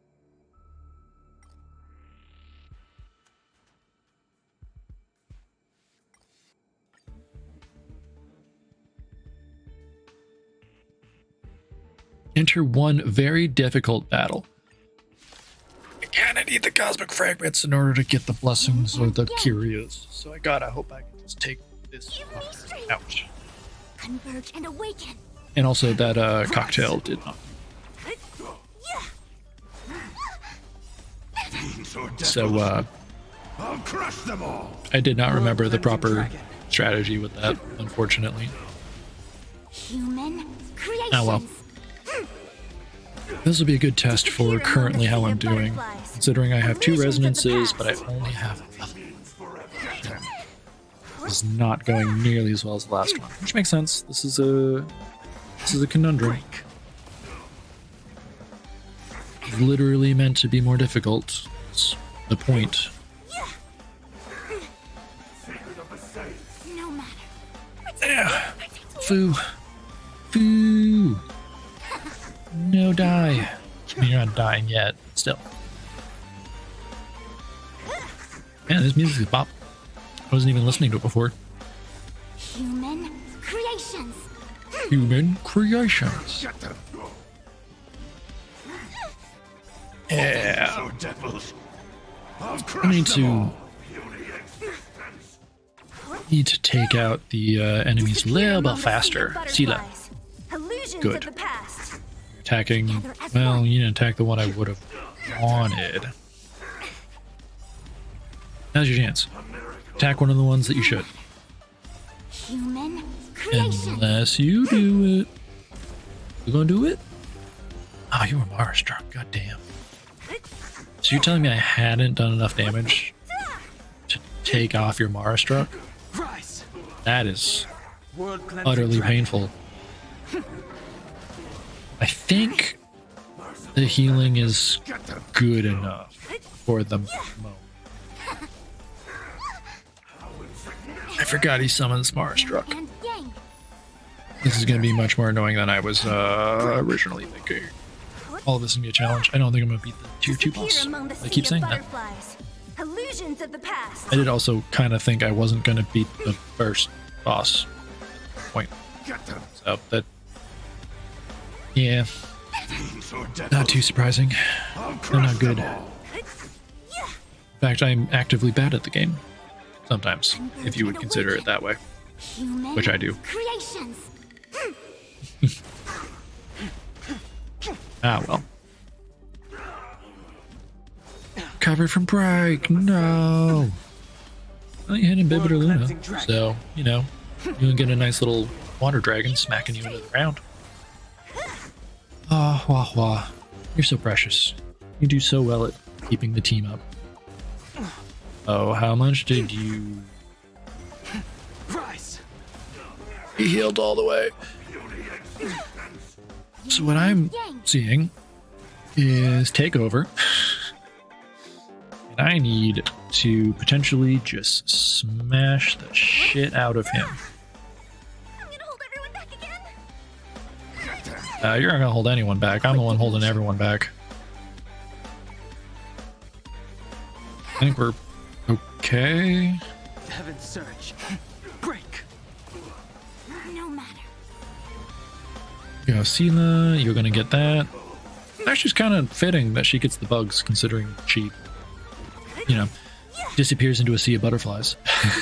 A: Enter one very difficult battle. Again, I need the cosmic fragments in order to get the blessings or the curious. So I gotta hope I can just take this out.
C: Converge and awaken.
A: And also that cocktail did not. So
D: I'll crush them all.
A: I did not remember the proper strategy with that, unfortunately.
C: Human creations.
A: Oh well. This will be a good test for currently how I'm doing, considering I have 2 resonances, but I only have 11. This is not going nearly as well as the last one, which makes sense. This is a conundrum. It's literally meant to be more difficult. It's the point.
C: No matter.
A: Yeah. Foo. Foo. No die. I mean, you're not dying yet, still. Man, this music is bop. I wasn't even listening to it before.
C: Human creations.
A: Human creations. Yeah.
D: So devils. I'll
A: I
D: crush
A: need
D: them all.
A: to take out the enemies a little bit faster. Sila.
C: Illusions
A: Good.
C: of the past.
A: Attacking. Well, you didn't attack the one I would have wanted. Now's your chance. Attack one of the ones that you should.
C: Human creations.
A: Unless you do it. You gonna do it? Oh, you were Mara struck. God damn. So you're telling me I hadn't done enough damage to take off your Mara struck? That is utterly painful. I think the healing is good enough for the moment. I forgot he summons Marstruck.
C: And yang.
A: This is going to be much more annoying than I was originally thinking. All of this is going to be a challenge. I don't think I'm going to beat the tier 2 boss.
C: Disappear among the
A: I keep
C: sea of
A: saying that.
C: butterflies. Illusions of the past.
A: I did also kind of think I wasn't going to beat the first boss point. So that, yeah, not too surprising. They're not good. In fact, I'm actively bad at the game. Sometimes, if you would consider it that way.
C: Human
A: Which I do.
C: Creations.
A: Ah, well. Cover from break. No. Well, you hit in Bibita Luna,
B: Cleansing dragon.
A: so, you know, you can get a nice little water dragon smacking you into the ground. Ah, wah wah. You're so precious. You do so well at keeping the team up. Oh, how much did you...
B: Rise.
A: He healed all the way. So what I'm seeing is take over. And I need to potentially just smash the shit out of him.
C: I'm gonna hold everyone back again.
A: You're not gonna hold anyone back. I'm the one holding everyone back. I think we're okay.
B: Heaven surge. Break.
C: No matter.
A: You know, Sela, you're gonna get that. Actually, it's kind of fitting that she gets the bugs, considering she, you know, disappears into a sea of butterflies.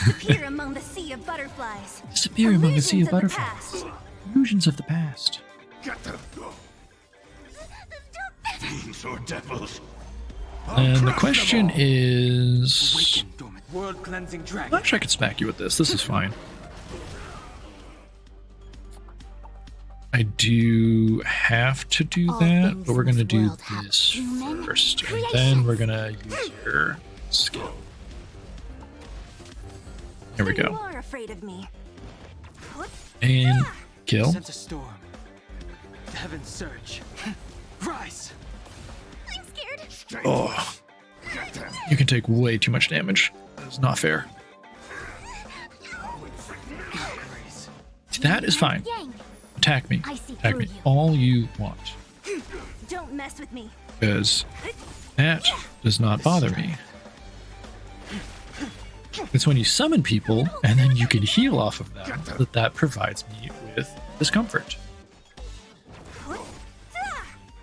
C: Disappear among the sea of butterflies.
A: Disappear among a sea of
C: Illusions
A: butterflies.
C: the past.
A: Illusions of the past.
D: Get them! Fiends or devils!
A: And the question is...
B: Awaken dormant. World cleansing dragon.
A: Actually, I could smack you with this. This is fine. I do have to do
C: All
A: that,
C: things
A: but we're
C: in
A: going to
C: this
A: do
C: world have
A: this
C: human
A: first. And
C: creations.
A: then we're going to use your skill. There we
C: You
A: go.
C: are afraid of me.
A: And kill.
B: Sense a storm. Heaven surge. Rise.
C: I'm scared.
A: Oh, you can take way too much damage. That is not fair.
B: Grace.
A: That is fine.
C: Yang,
A: Attack me.
C: I see
A: Attack
C: through
A: me
C: you.
A: all you want.
C: don't mess with me.
A: Because that does not bother me. It's when you summon people and then you can heal off of them that provides me with discomfort.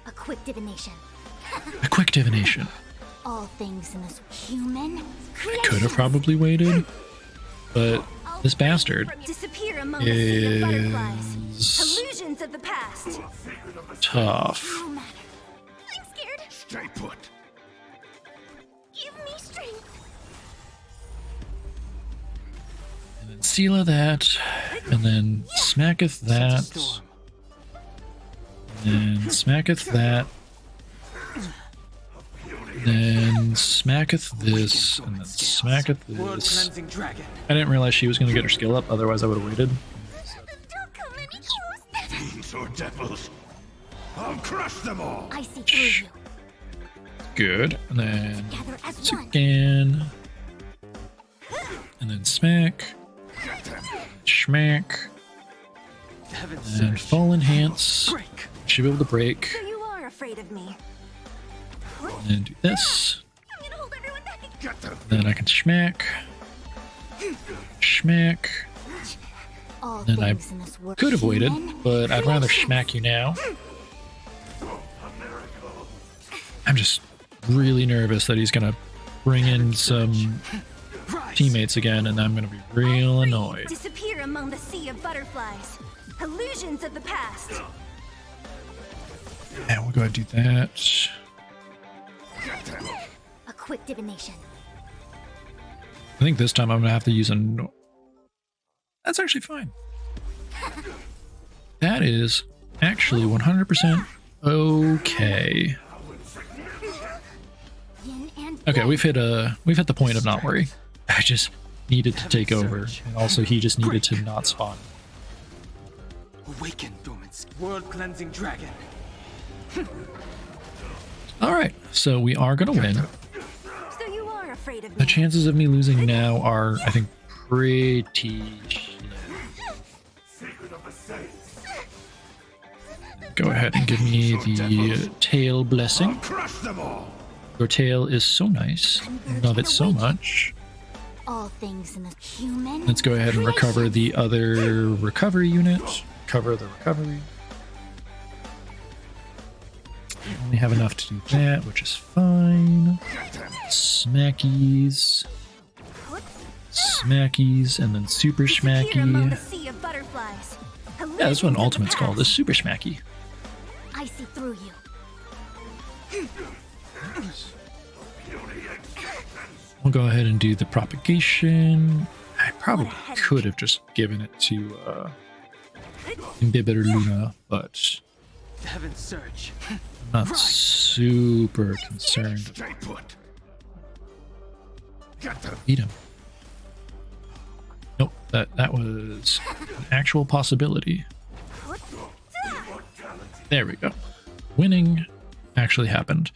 C: A quick divination.
A: A quick divination.
C: All things in this human
A: I could have probably waited, but this bastard
C: disappear among the sea of butterflies.
A: is
C: Illusions of the past.
A: tough.
C: No matter. I'm scared.
D: Stay put!
C: Give me strength.
A: And then Sela that, and then smacketh
B: Sense a
A: that,
B: storm.
A: and then smacketh that, then smacketh this, and then smacketh
B: World
A: this.
B: cleansing dragon.
A: I didn't realize she was going to get her skill up, otherwise I would have waited.
C: Don't come any close.
D: Fiends or devils! I'll crush them all!
C: I see through you.
A: Good. And then
C: Gather as
A: once
C: one.
A: again. And then smack. Schmack.
B: Heaven
A: And
B: surge.
A: full enhance.
B: Break.
A: Should be able to break.
C: So you are afraid of me.
A: And then do this.
C: I'm gonna hold everyone back again.
D: Get them!
A: Then I can schmack. Schmack.
C: All
A: Then I
C: things in this world.
A: could have waited,
C: human
A: but I'd rather
C: creations.
A: schmack you now. I'm just really nervous that he's gonna bring in some
B: Rise.
A: teammates again, and I'm gonna be real annoyed.
C: Disappear among the sea of butterflies. Illusions of the past.
A: And we'll go ahead and do that.
C: A quick divination.
A: I think this time I'm gonna have to use a. That's actually fine. That is actually 100% okay.
C: Yin and
A: Okay,
C: yang.
A: we've hit the point of not worry. I just needed to take over, and also he just needed to not spawn.
B: Awaken dormant. World cleansing dragon.
A: All right, so we are gonna win.
C: So you are afraid of me.
A: The chances of me losing now are, I think, pretty slim. Go ahead and give me the tail blessing.
D: I'll crush them all!
A: Your tail is so nice. I love it so much.
C: All things in this human.
A: Let's go ahead and recover the other recovery unit. Cover the recovery. I only have enough to do that, which is fine. Smackies. Smackies, and then super
C: Disappear among the
A: schmacky.
C: sea of butterflies.
A: Yeah, that's what an ultimate's called, is super schmacky.
C: I see through you.
A: I'll go ahead and do the propagation. I probably could have just given it to Imbibiter Luna, but
B: Heaven's Surge.
A: I'm not super concerned.
D: Stay put. Get them.
A: Beat him. Nope, that was an actual possibility. There we go. Winning actually happened.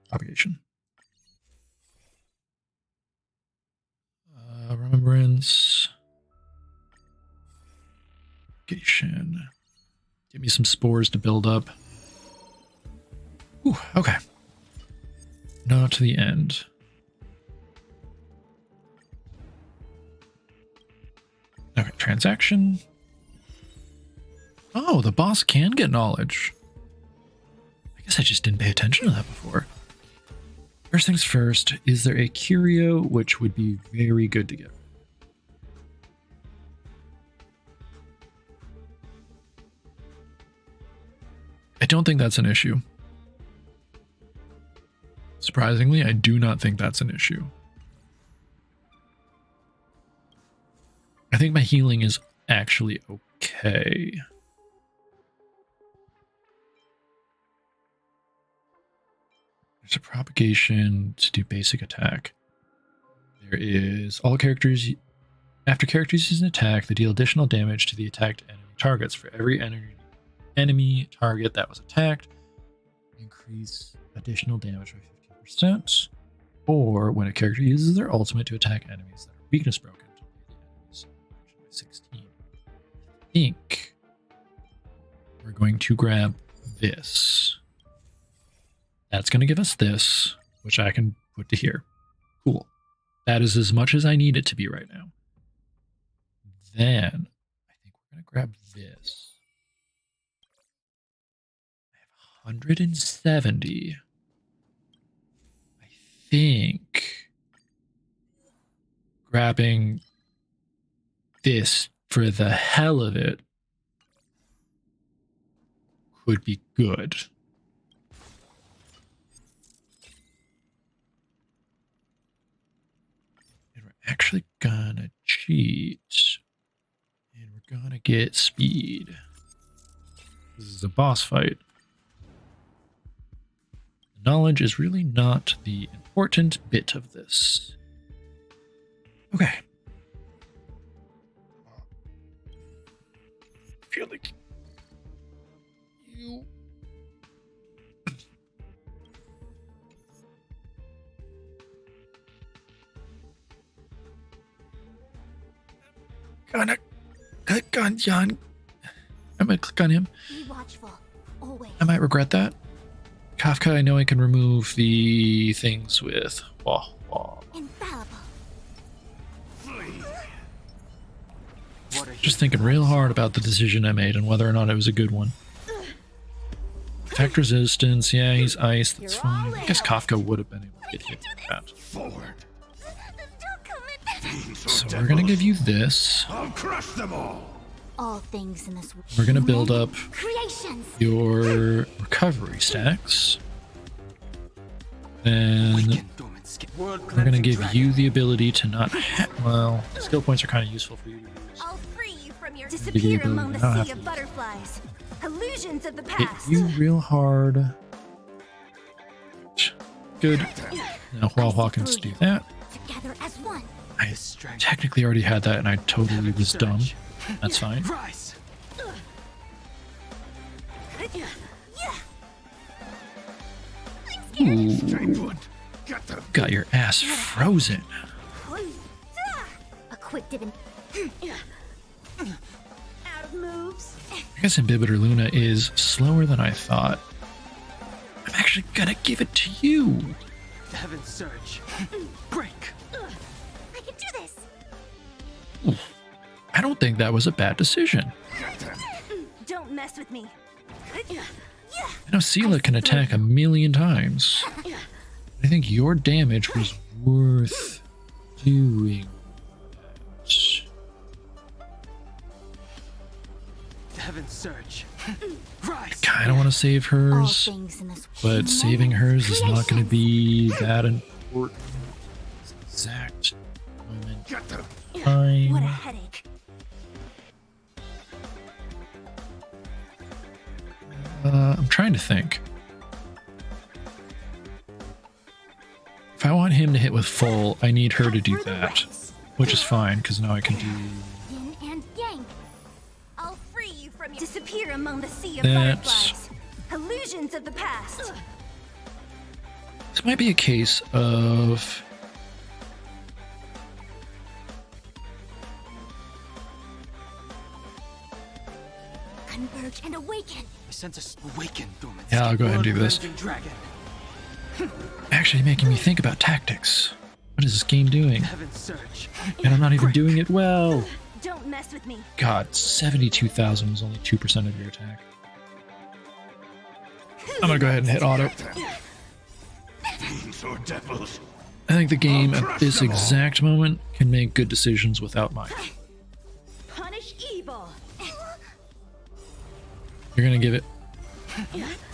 A: Propagation. Remembrance. Propagation. Give me some spores to build up. Ooh, okay. Not to the end. Okay, transaction. Oh, the boss can get knowledge. I guess I just didn't pay attention to that before. First things first, is there a curio which would be very good to get? I don't think that's an issue. Surprisingly, I do not think that's an issue. I think my healing is actually okay. There's a propagation to do basic attack. There is all characters. After characters use an attack, they deal additional damage to the attacked enemy targets. For every enemy target that was attacked, increase additional damage by 50%. Or when a character uses their ultimate to attack enemies that are weakness broken, 16. I think we're going to grab this. That's going to give us this, which I can put to here. Cool. That is as much as I need it to be right now. Then I think we're going to grab this. I have 170. I think grabbing this for the hell of it could be good. And we're actually gonna cheat. And we're gonna get speed. This is a boss fight. Knowledge is really not the important bit of this. Okay. I feel like you gonna click on Jan. I might click on him.
C: Be watchful, always.
A: I might regret that. Kafka, I know I can remove the things with wah wah.
C: Infallible.
A: Just thinking real hard about the decision I made and whether or not it was a good one. Attack resistance, yeah, he's ice, that's fine. I guess Kafka would have been able to get hit with that.
D: Forward.
C: Don't commit.
A: So we're gonna give you this.
D: I'll crush them all.
C: All things in this world.
A: We're gonna build up
C: Creations.
A: your recovery stacks. Then we're gonna give you the ability to not well, skill points are kind of useful for you to use.
C: I'll free you from your
A: Give you
C: disappear
A: the
C: among the
A: ability. I don't
C: sea
A: have
C: of
A: to.
C: butterflies. Illusions of the
A: Hit
C: past.
A: you real hard. Good. Now Hua Hua can do that.
C: Together as one.
A: I technically already had that and I totally was dumb. That's fine.
B: Rise.
A: Ooh,
D: Stay put. Get them.
A: got your ass frozen.
C: A quick dip in. Out of moves.
A: I guess Imbibiter Luna is slower than I thought. I'm actually gonna give it to you.
B: Heaven's Surge. Break.
C: I can do this.
A: I don't think that was a bad decision.
D: Get them.
C: Don't mess with me.
A: I know Sela can attack a million times. I think your damage was worth doing that.
B: Heaven's Surge. Rise.
A: Kinda want to save
C: All
A: hers,
C: things in this
A: but saving hers is not going to be that important. exact moment.
D: Get them.
A: Time.
C: What a headache.
A: I'm trying to think. If I want him to hit with full, I need her to do that, which is fine because now I can do.
C: Yin and yang. I'll free you from your disappear among the sea of
A: That's-
C: butterflies. Illusions of the past.
A: This might be a case of.
C: Converge and awaken.
B: I sense a awaken dormant.
A: Yeah, I'll go ahead and do this.
B: World-cleansing dragon.
A: Actually making me think about tactics. What is this game doing?
B: Heaven's surge.
A: And I'm not even doing it well.
C: Don't mess with me.
A: God, 72,000 was only 2% of your attack. I'm gonna go ahead and hit auto.
D: Fiends or devils.
A: I think the game at this exact moment can make good decisions without mine.
C: Punish evil.
A: You're gonna give it.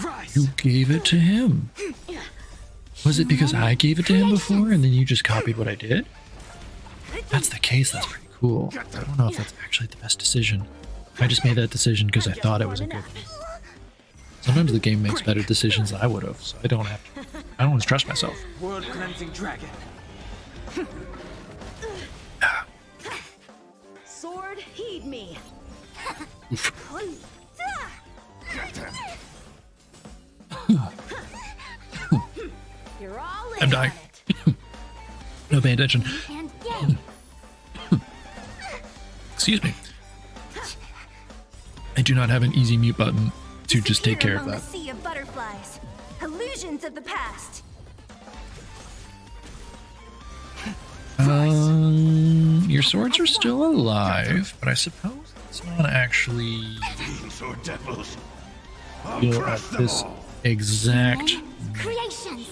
B: Rise.
A: You gave it to him. Was it because I gave it to him before and then you just copied what I did? If that's the case, that's pretty cool. I don't know if that's actually the best decision. I just made that decision because I thought it was a good one. Sometimes the game makes better decisions than I would have, so I don't want to trust myself.
B: World-cleansing dragon.
C: Sword, heed me.
A: Oof.
D: Get them.
C: You're all in
A: I'm dying.
C: on it.
A: No paying attention.
C: And yang.
A: Excuse me. I do not have an easy mute button to just take care of
C: Among
A: that.
C: the sea of butterflies. Illusions of the past.
A: Your swords are still alive, but I suppose it's not actually
D: Fiends or devils. I'll
A: feel
D: crush
A: at
D: them
A: this
D: all.
A: exact.
C: Creations.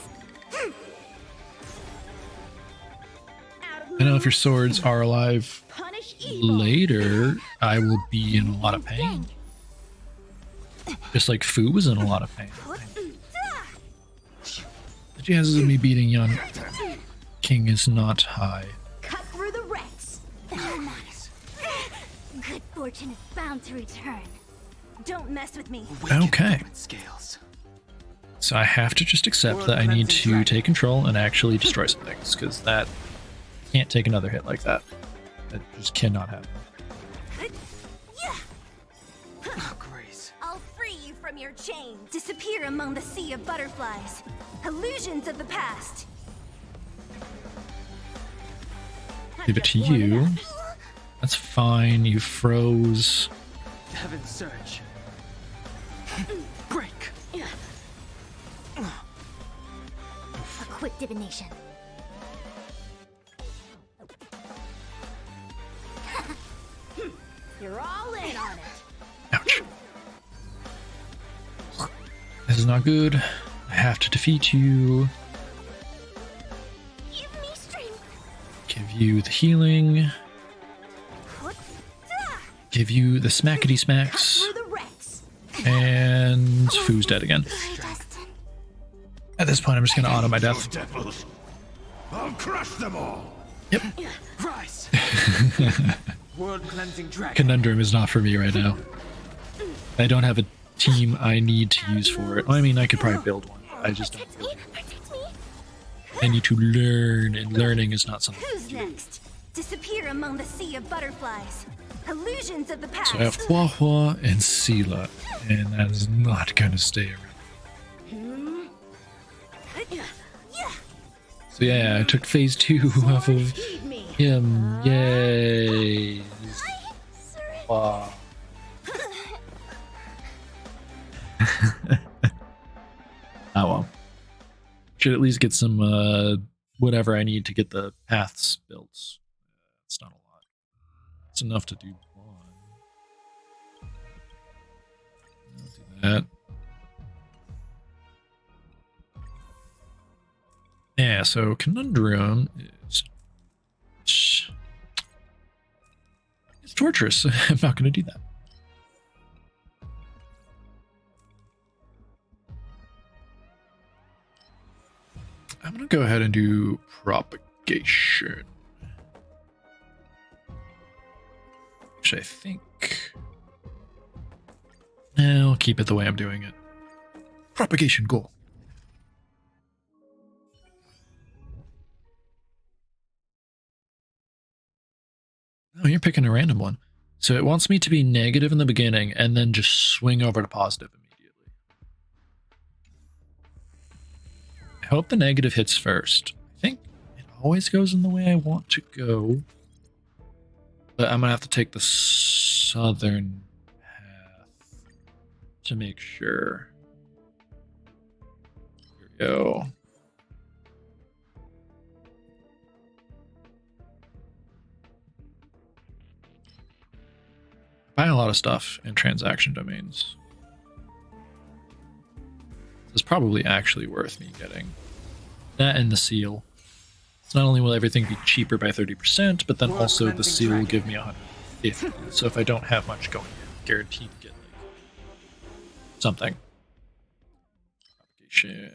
A: I know if your swords are alive
C: Punish evil.
A: later, I will be in a lot of pain. Just like Fu was in a lot of pain. The chances of me beating Young King is not high.
C: Cut through the ranks. Good fortune is bound to return. Don't mess with me.
B: Awaken
A: Okay.
B: dormant scales.
A: So I have to just accept that I need to take control and actually destroy some things, because that can't take another hit like that. That just cannot happen.
B: Oh, Grace.
C: I'll free you from your chains. Disappear among the sea of butterflies. Illusions of the past.
A: Give it to you. That's fine. You froze.
B: Heaven's surge. Break.
C: A quick divination. You're all in on it.
A: Ouch. This is not good. I have to defeat you.
C: Give me strength.
A: Give you the healing. Give you the smackety smacks.
C: Through the ranks.
A: And Fu's dead again.
C: Predestined.
A: At this point, I'm just going to auto my
D: Fiends
A: death.
D: or devils. I'll crush them all.
A: Yep.
B: Rise. World-cleansing dragon.
A: Conundrum is not for me right now. I don't have a team I need to use for it. I mean, I could probably build one. I just don't.
C: Protect me. Protect me.
A: I need to learn, and learning is not something.
C: Who's next? Disappear among the sea of butterflies. Illusions of the past.
A: So I have Hua Hua and Sela, and that is not going to stay around. So yeah, I took phase 2 off of
C: Heed me.
A: him. Yay! Wow. Oh well. Should at least get some whatever I need to get the paths built. It's not a lot. It's enough to do one. I'll do that. Yeah, so Conundrum is it's torturous. I'm not going to do that. I'm going to go ahead and do propagation. Which I think... I'll keep it the way I'm doing it. Propagation goal. Oh, you're picking a random one. So it wants me to be negative in the beginning and then just swing over to positive immediately. I hope the negative hits first. I think it always goes in the way I want to go. But I'm going to have to take the southern path to make sure. Here we go. Buy a lot of stuff in transaction domains. This is probably actually worth me getting that and the seal. So not only will everything be cheaper by 30%, but then also the seal will give me 150. So if I don't have much going in, guaranteed to get like something. Propagation.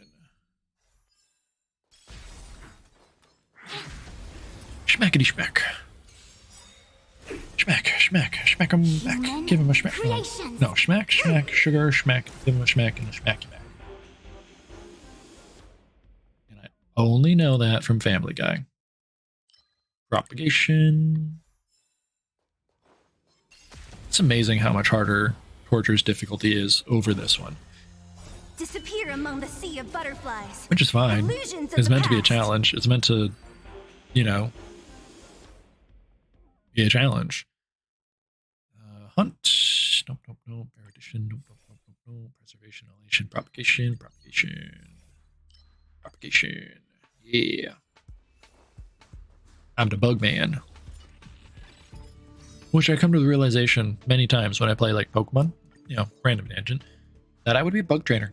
A: Schmackety schmack. Schmack, schmack, schmack him back. Give him a schmack. No, schmack, schmack, sugar, schmack. Give him a schmack and a schmacky back. And I only know that from Family Guy. Propagation. It's amazing how much harder Torture's difficulty is over this one.
C: Disappear among the sea of butterflies.
A: Which is fine.
C: Illusions of
A: It's
C: the
A: meant to be a
C: past.
A: challenge. It's meant to, you know, be a challenge. Hunt. Nope, nope, nope. Erudition. Nope, nope, nope, nope, nope. Preservation, elation, propagation, propagation. Propagation. Yeah. I'm the bug man. Which I come to the realization many times when I play like Pokemon, you know, random tangent, that I would be a bug trainer.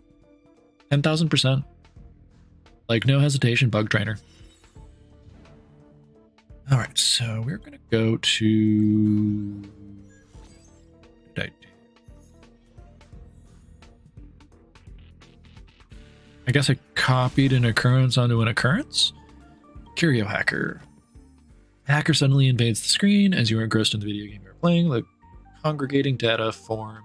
A: 10,000%. Like, no hesitation, bug trainer. Alright, so we're going to go to... What did I do? I guess I copied an occurrence onto an occurrence? Curio hacker. Hacker suddenly invades the screen as you are engrossed in the video game you are playing. The congregating data form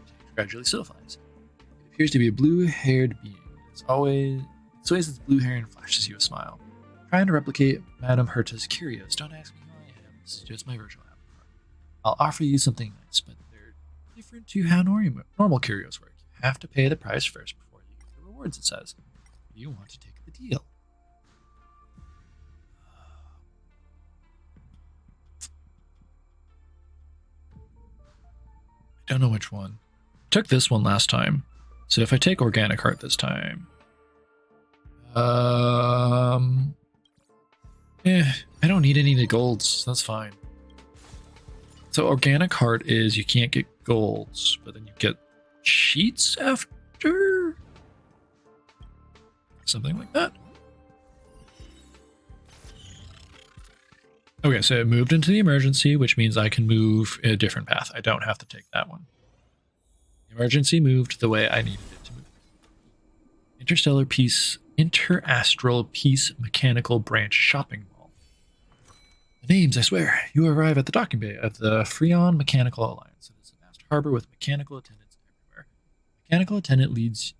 A: and gradually solidifies. It appears to be a blue-haired being. It's always its blue hair and flashes you a smile. Trying to replicate Madame Herta's curios. Don't ask me who I am. This is just my virtual avatar. I'll offer you something nice, but they're different to how normal curios work. You have to pay the price first before you get the rewards, it says. You want to take the deal. I don't know which one. Took this one last time. So if I take organic heart this time. I don't need any of the golds. That's fine. So organic heart is you can't get golds, but then you get cheats after? Something like that. Okay, so it moved into the emergency, which means I can move a different path. I don't have to take that one. The emergency moved the way I needed it to move. Interastral Peace Mechanical Branch Shopping Mall. The names, I swear. You arrive at the docking bay of the Freon Mechanical Alliance. It is a vast harbor with mechanical attendants everywhere. Mechanical attendant leads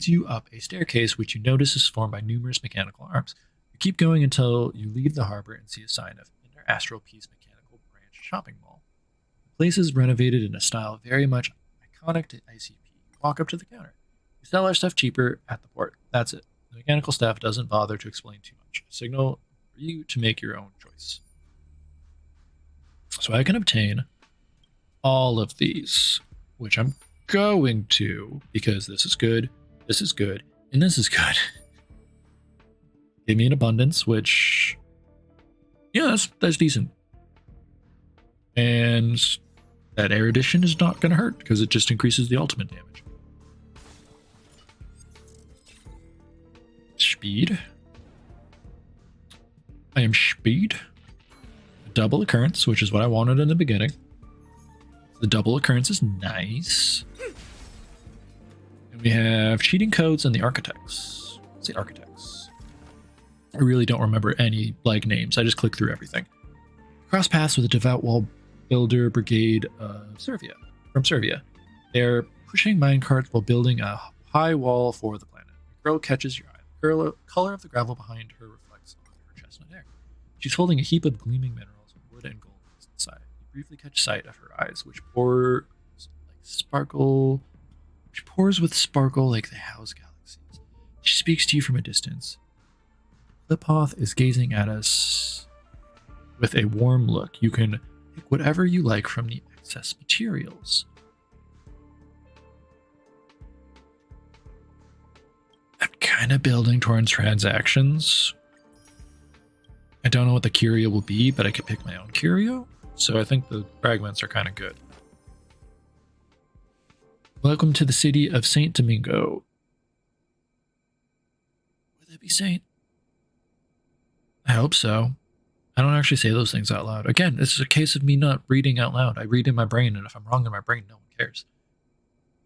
A: you up a staircase which you notice is formed by numerous mechanical arms. You keep going until you leave the harbor and see a sign of Interastral Peace Mechanical Branch Shopping Mall. The place is renovated in a style very much iconic to ICP. You walk up to the counter. We sell our stuff cheaper at the port. That's it. The mechanical staff doesn't bother to explain too much. A signal for you to make your own choice. So I can obtain all of these, which I'm going to, because this is good, and this is good. Give me an abundance, which, yeah, that's decent. And that erudition is not going to hurt, because it just increases the ultimate damage. Speed. I am speed. Double occurrence, which is what I wanted in the beginning. The double occurrence is nice. And we have cheating codes and the architects. Let's see, architects. I really don't remember any like names. I just click through everything. Cross paths with a devout wall builder brigade of Servia from Servia. They're pushing minecarts while building a high wall for the planet. A girl catches your eye. The color of the gravel behind her reflects on her chestnut hair. She's holding a heap of gleaming minerals, wood and gold inside. You briefly catch sight of her eyes, which pours with sparkle like the house galaxies. She speaks to you from a distance. Cliphoth is gazing at us with a warm look. You can pick whatever you like from the excess materials. I'm kind of building towards transactions. I don't know what the curio will be, but I could pick my own curio. So I think the fragments are kind of good. Welcome to the city of Saint Domingo. Would that be Saint? I hope so. I don't actually say those things out loud. Again, this is a case of me not reading out loud. I read in my brain, and if I'm wrong in my brain, no one cares.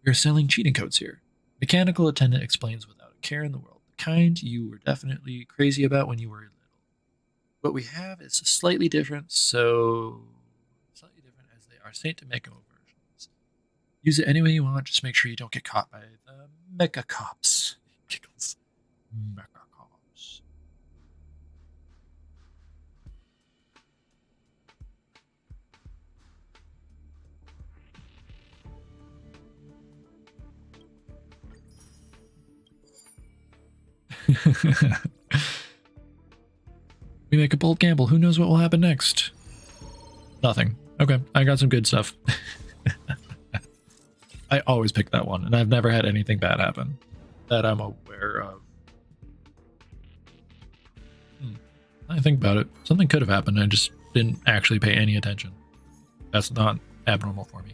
A: We're selling cheating codes here. Mechanical attendant explains without a care in the world. The kind you were definitely crazy about when you were little. What we have is slightly different as they are Saint Domingo versions. Use it any way you want, just make sure you don't get caught by the mecha cops. Giggles. Mecha cops. We make a bold gamble. Who knows what will happen next? Nothing. Okay, I got some good stuff. I always pick that one, and I've never had anything bad happen that I'm aware of. I think about it. Something could have happened. I just didn't actually pay any attention. That's not abnormal for me.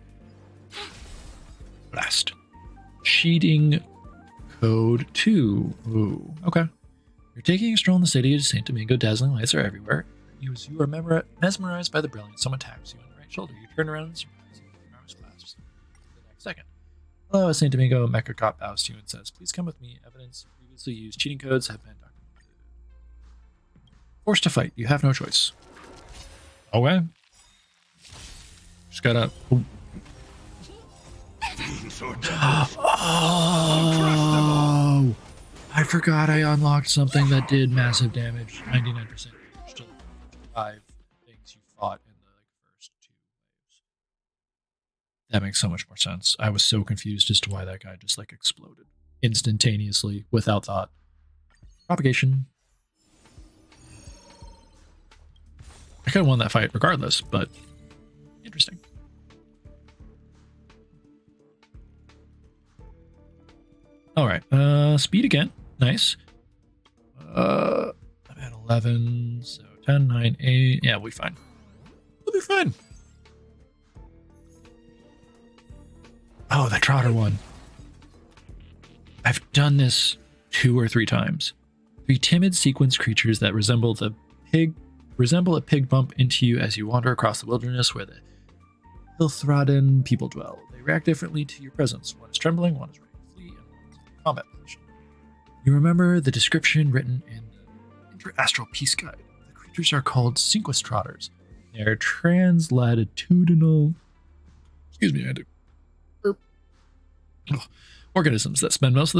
A: Blast. Cheating code 2. Ooh, okay. You're taking a stroll in the city of St. Domingo. Dazzling lights are everywhere. You are mesmerized by the brilliance. Someone taps you on the right shoulder. You turn around and surprise you. Your arms clasps the next second. Hello, St. Domingo. Mecha cop bows to you and says, please come with me. Evidence of previously used cheating codes have been documented. Forced to fight. You have no choice. Okay. Just gotta... Oh! I forgot I unlocked something that did massive damage. 99% to 5 things you fought in the first 2 waves. That makes so much more sense. I was so confused as to why that guy just exploded instantaneously without thought. Propagation. I could have won that fight regardless, but interesting. All right, speed again. Nice. I'm at 11, so 10, 9, 8. Yeah, we'll be fine. We'll be fine. Oh, that Trotter one. I've done this 2 or 3 times. 3 timid sequence creatures that resemble a pig bump into you as you wander across the wilderness where the Hilthroden people dwell. They react differently to your presence. One is trembling, one is ready to flee, and one is in combat position. You remember the description written in the Inter-Astral Peace Guide. The creatures are called Sequestrotters. They are translatitudinal... Excuse me, I had to burp. Organisms that spend most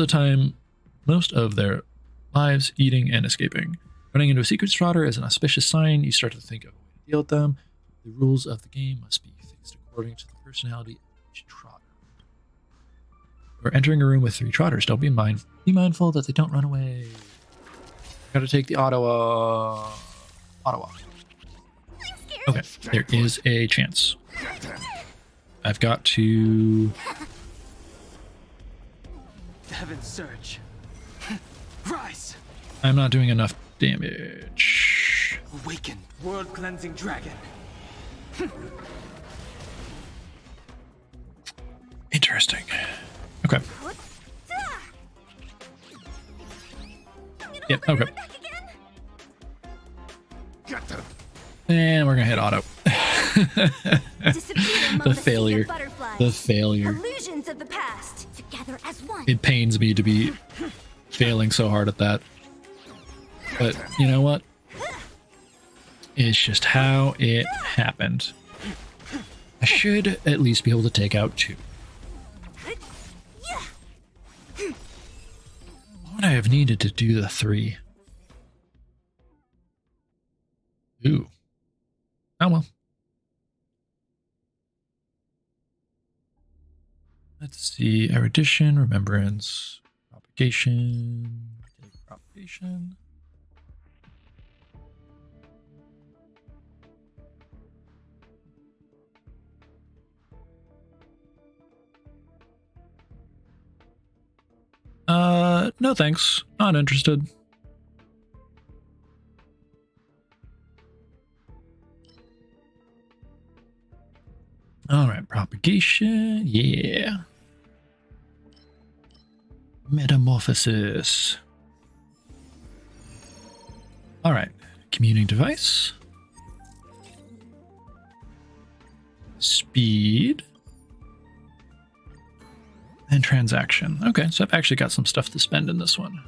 A: of their lives eating and escaping. Running into a Sequestrotter is an auspicious sign. You start to think of a way to deal with them. The rules of the game must be fixed according to the personality of each Trotter. We're entering a room with 3 Trotters. Don't be mindful that they don't run away. Gotta take the Ottawa. Okay, there is a chance. I've got to...
B: Heaven's surge. Rise!
A: I'm not doing enough damage.
B: Awaken, world-cleansing dragon.
A: Interesting. Okay. Yep, okay. And we're gonna hit auto. The failure. The failure.
C: Illusions of the past, together as one.
A: It pains me to be failing so hard at that. But you know what? It's just how it happened. I should at least be able to take out 2. What would I have needed to do the 3? Ooh. Oh well. Let's see. Erudition, Remembrance, Propagation, Propagation. No thanks. Not interested. Alright, propagation. Yeah. Metamorphosis. Alright. Commuting device. Speed. And transaction. Okay, so I've actually got some stuff to spend in this one.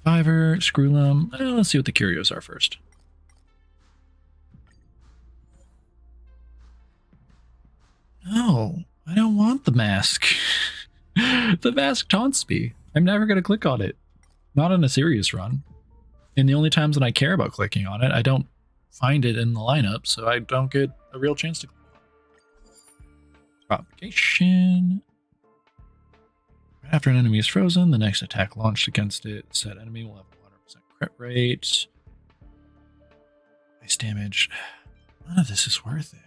A: Fiverr, Screwlum. Let's see what the curios are first. No, I don't want the mask. The mask taunts me. I'm never going to click on it. Not on a serious run. And the only times that I care about clicking on it, I don't find it in the lineup, so I don't get a real chance to click on it. Propagation. After an enemy is frozen, the next attack launched against it, said enemy will have 100% crit rate. Ice damage. None of this is worth it.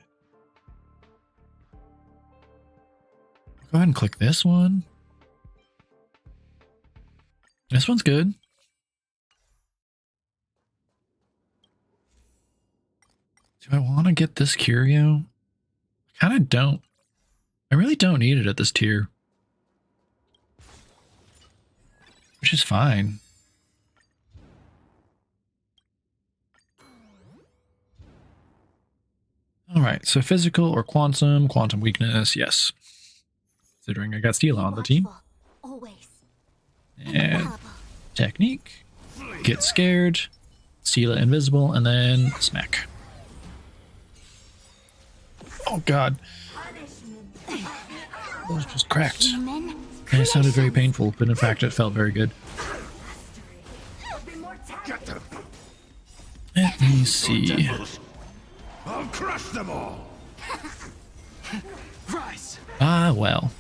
A: Go ahead and click this one. This one's good. Do I want to get this curio? I kind of don't. I really don't need it at this tier. Which is fine. Alright, so physical or quantum weakness, yes. Considering I got Steel on the team.
C: Always.
A: And technique. Get scared. Seal it invisible, and then smack. Oh god. That was just cracked. And it sounded very painful, but in fact it felt very good. Let me see.
D: I'll crush them all.
B: Rise.
A: Ah, well.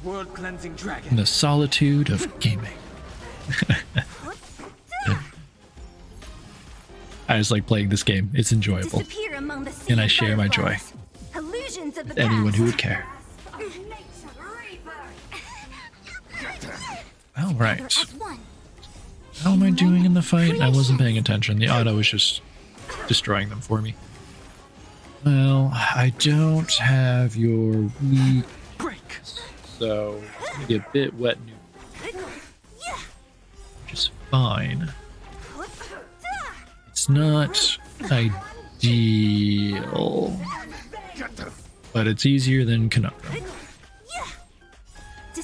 B: World cleansing dragon.
A: The solitude of gaming. I just like playing this game. It's enjoyable. And I share my joy with anyone who would care. Alright. How am I doing in the fight? I wasn't paying attention. The auto was just destroying them for me. Well, I don't have your weak, so it's gonna get a bit wet new. Which is fine. It's not ideal, but it's easier than Conundrum.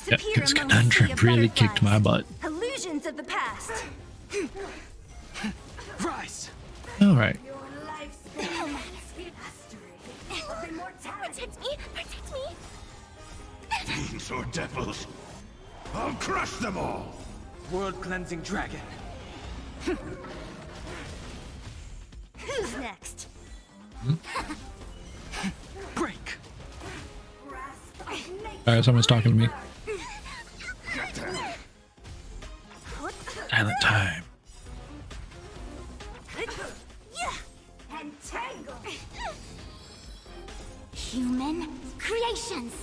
A: Yeah, because Conundrum really kicked my butt.
C: Illusions of the past.
B: Rise.
A: Alright.
C: Protect me! Protect me!
D: Fiends or devils, I'll crush them all.
B: World cleansing dragon.
C: Who's next?
B: Break.
A: Alright, someone's talking to me. Silent time.
C: Entangle. Human creations.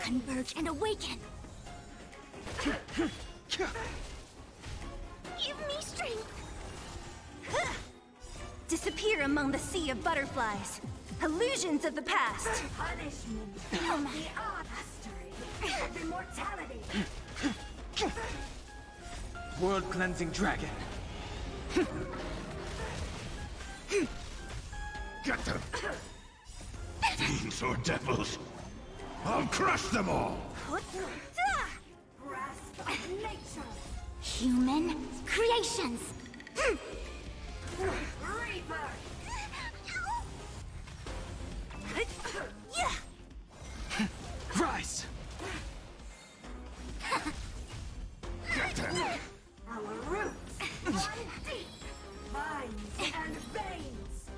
C: Converge and awaken. Give me strength. Disappear among the sea of butterflies. Illusions of the past. Punishment. Immortality.
B: World cleansing dragon.
D: Get them. Fiends or devils, I'll crush them all.
C: Grasp of nature. Human creations. Reaper.
B: Rise!
C: Our roots run deep. Vines and veins.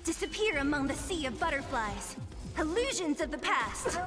C: Disappear among the sea of butterflies. Illusions of the past.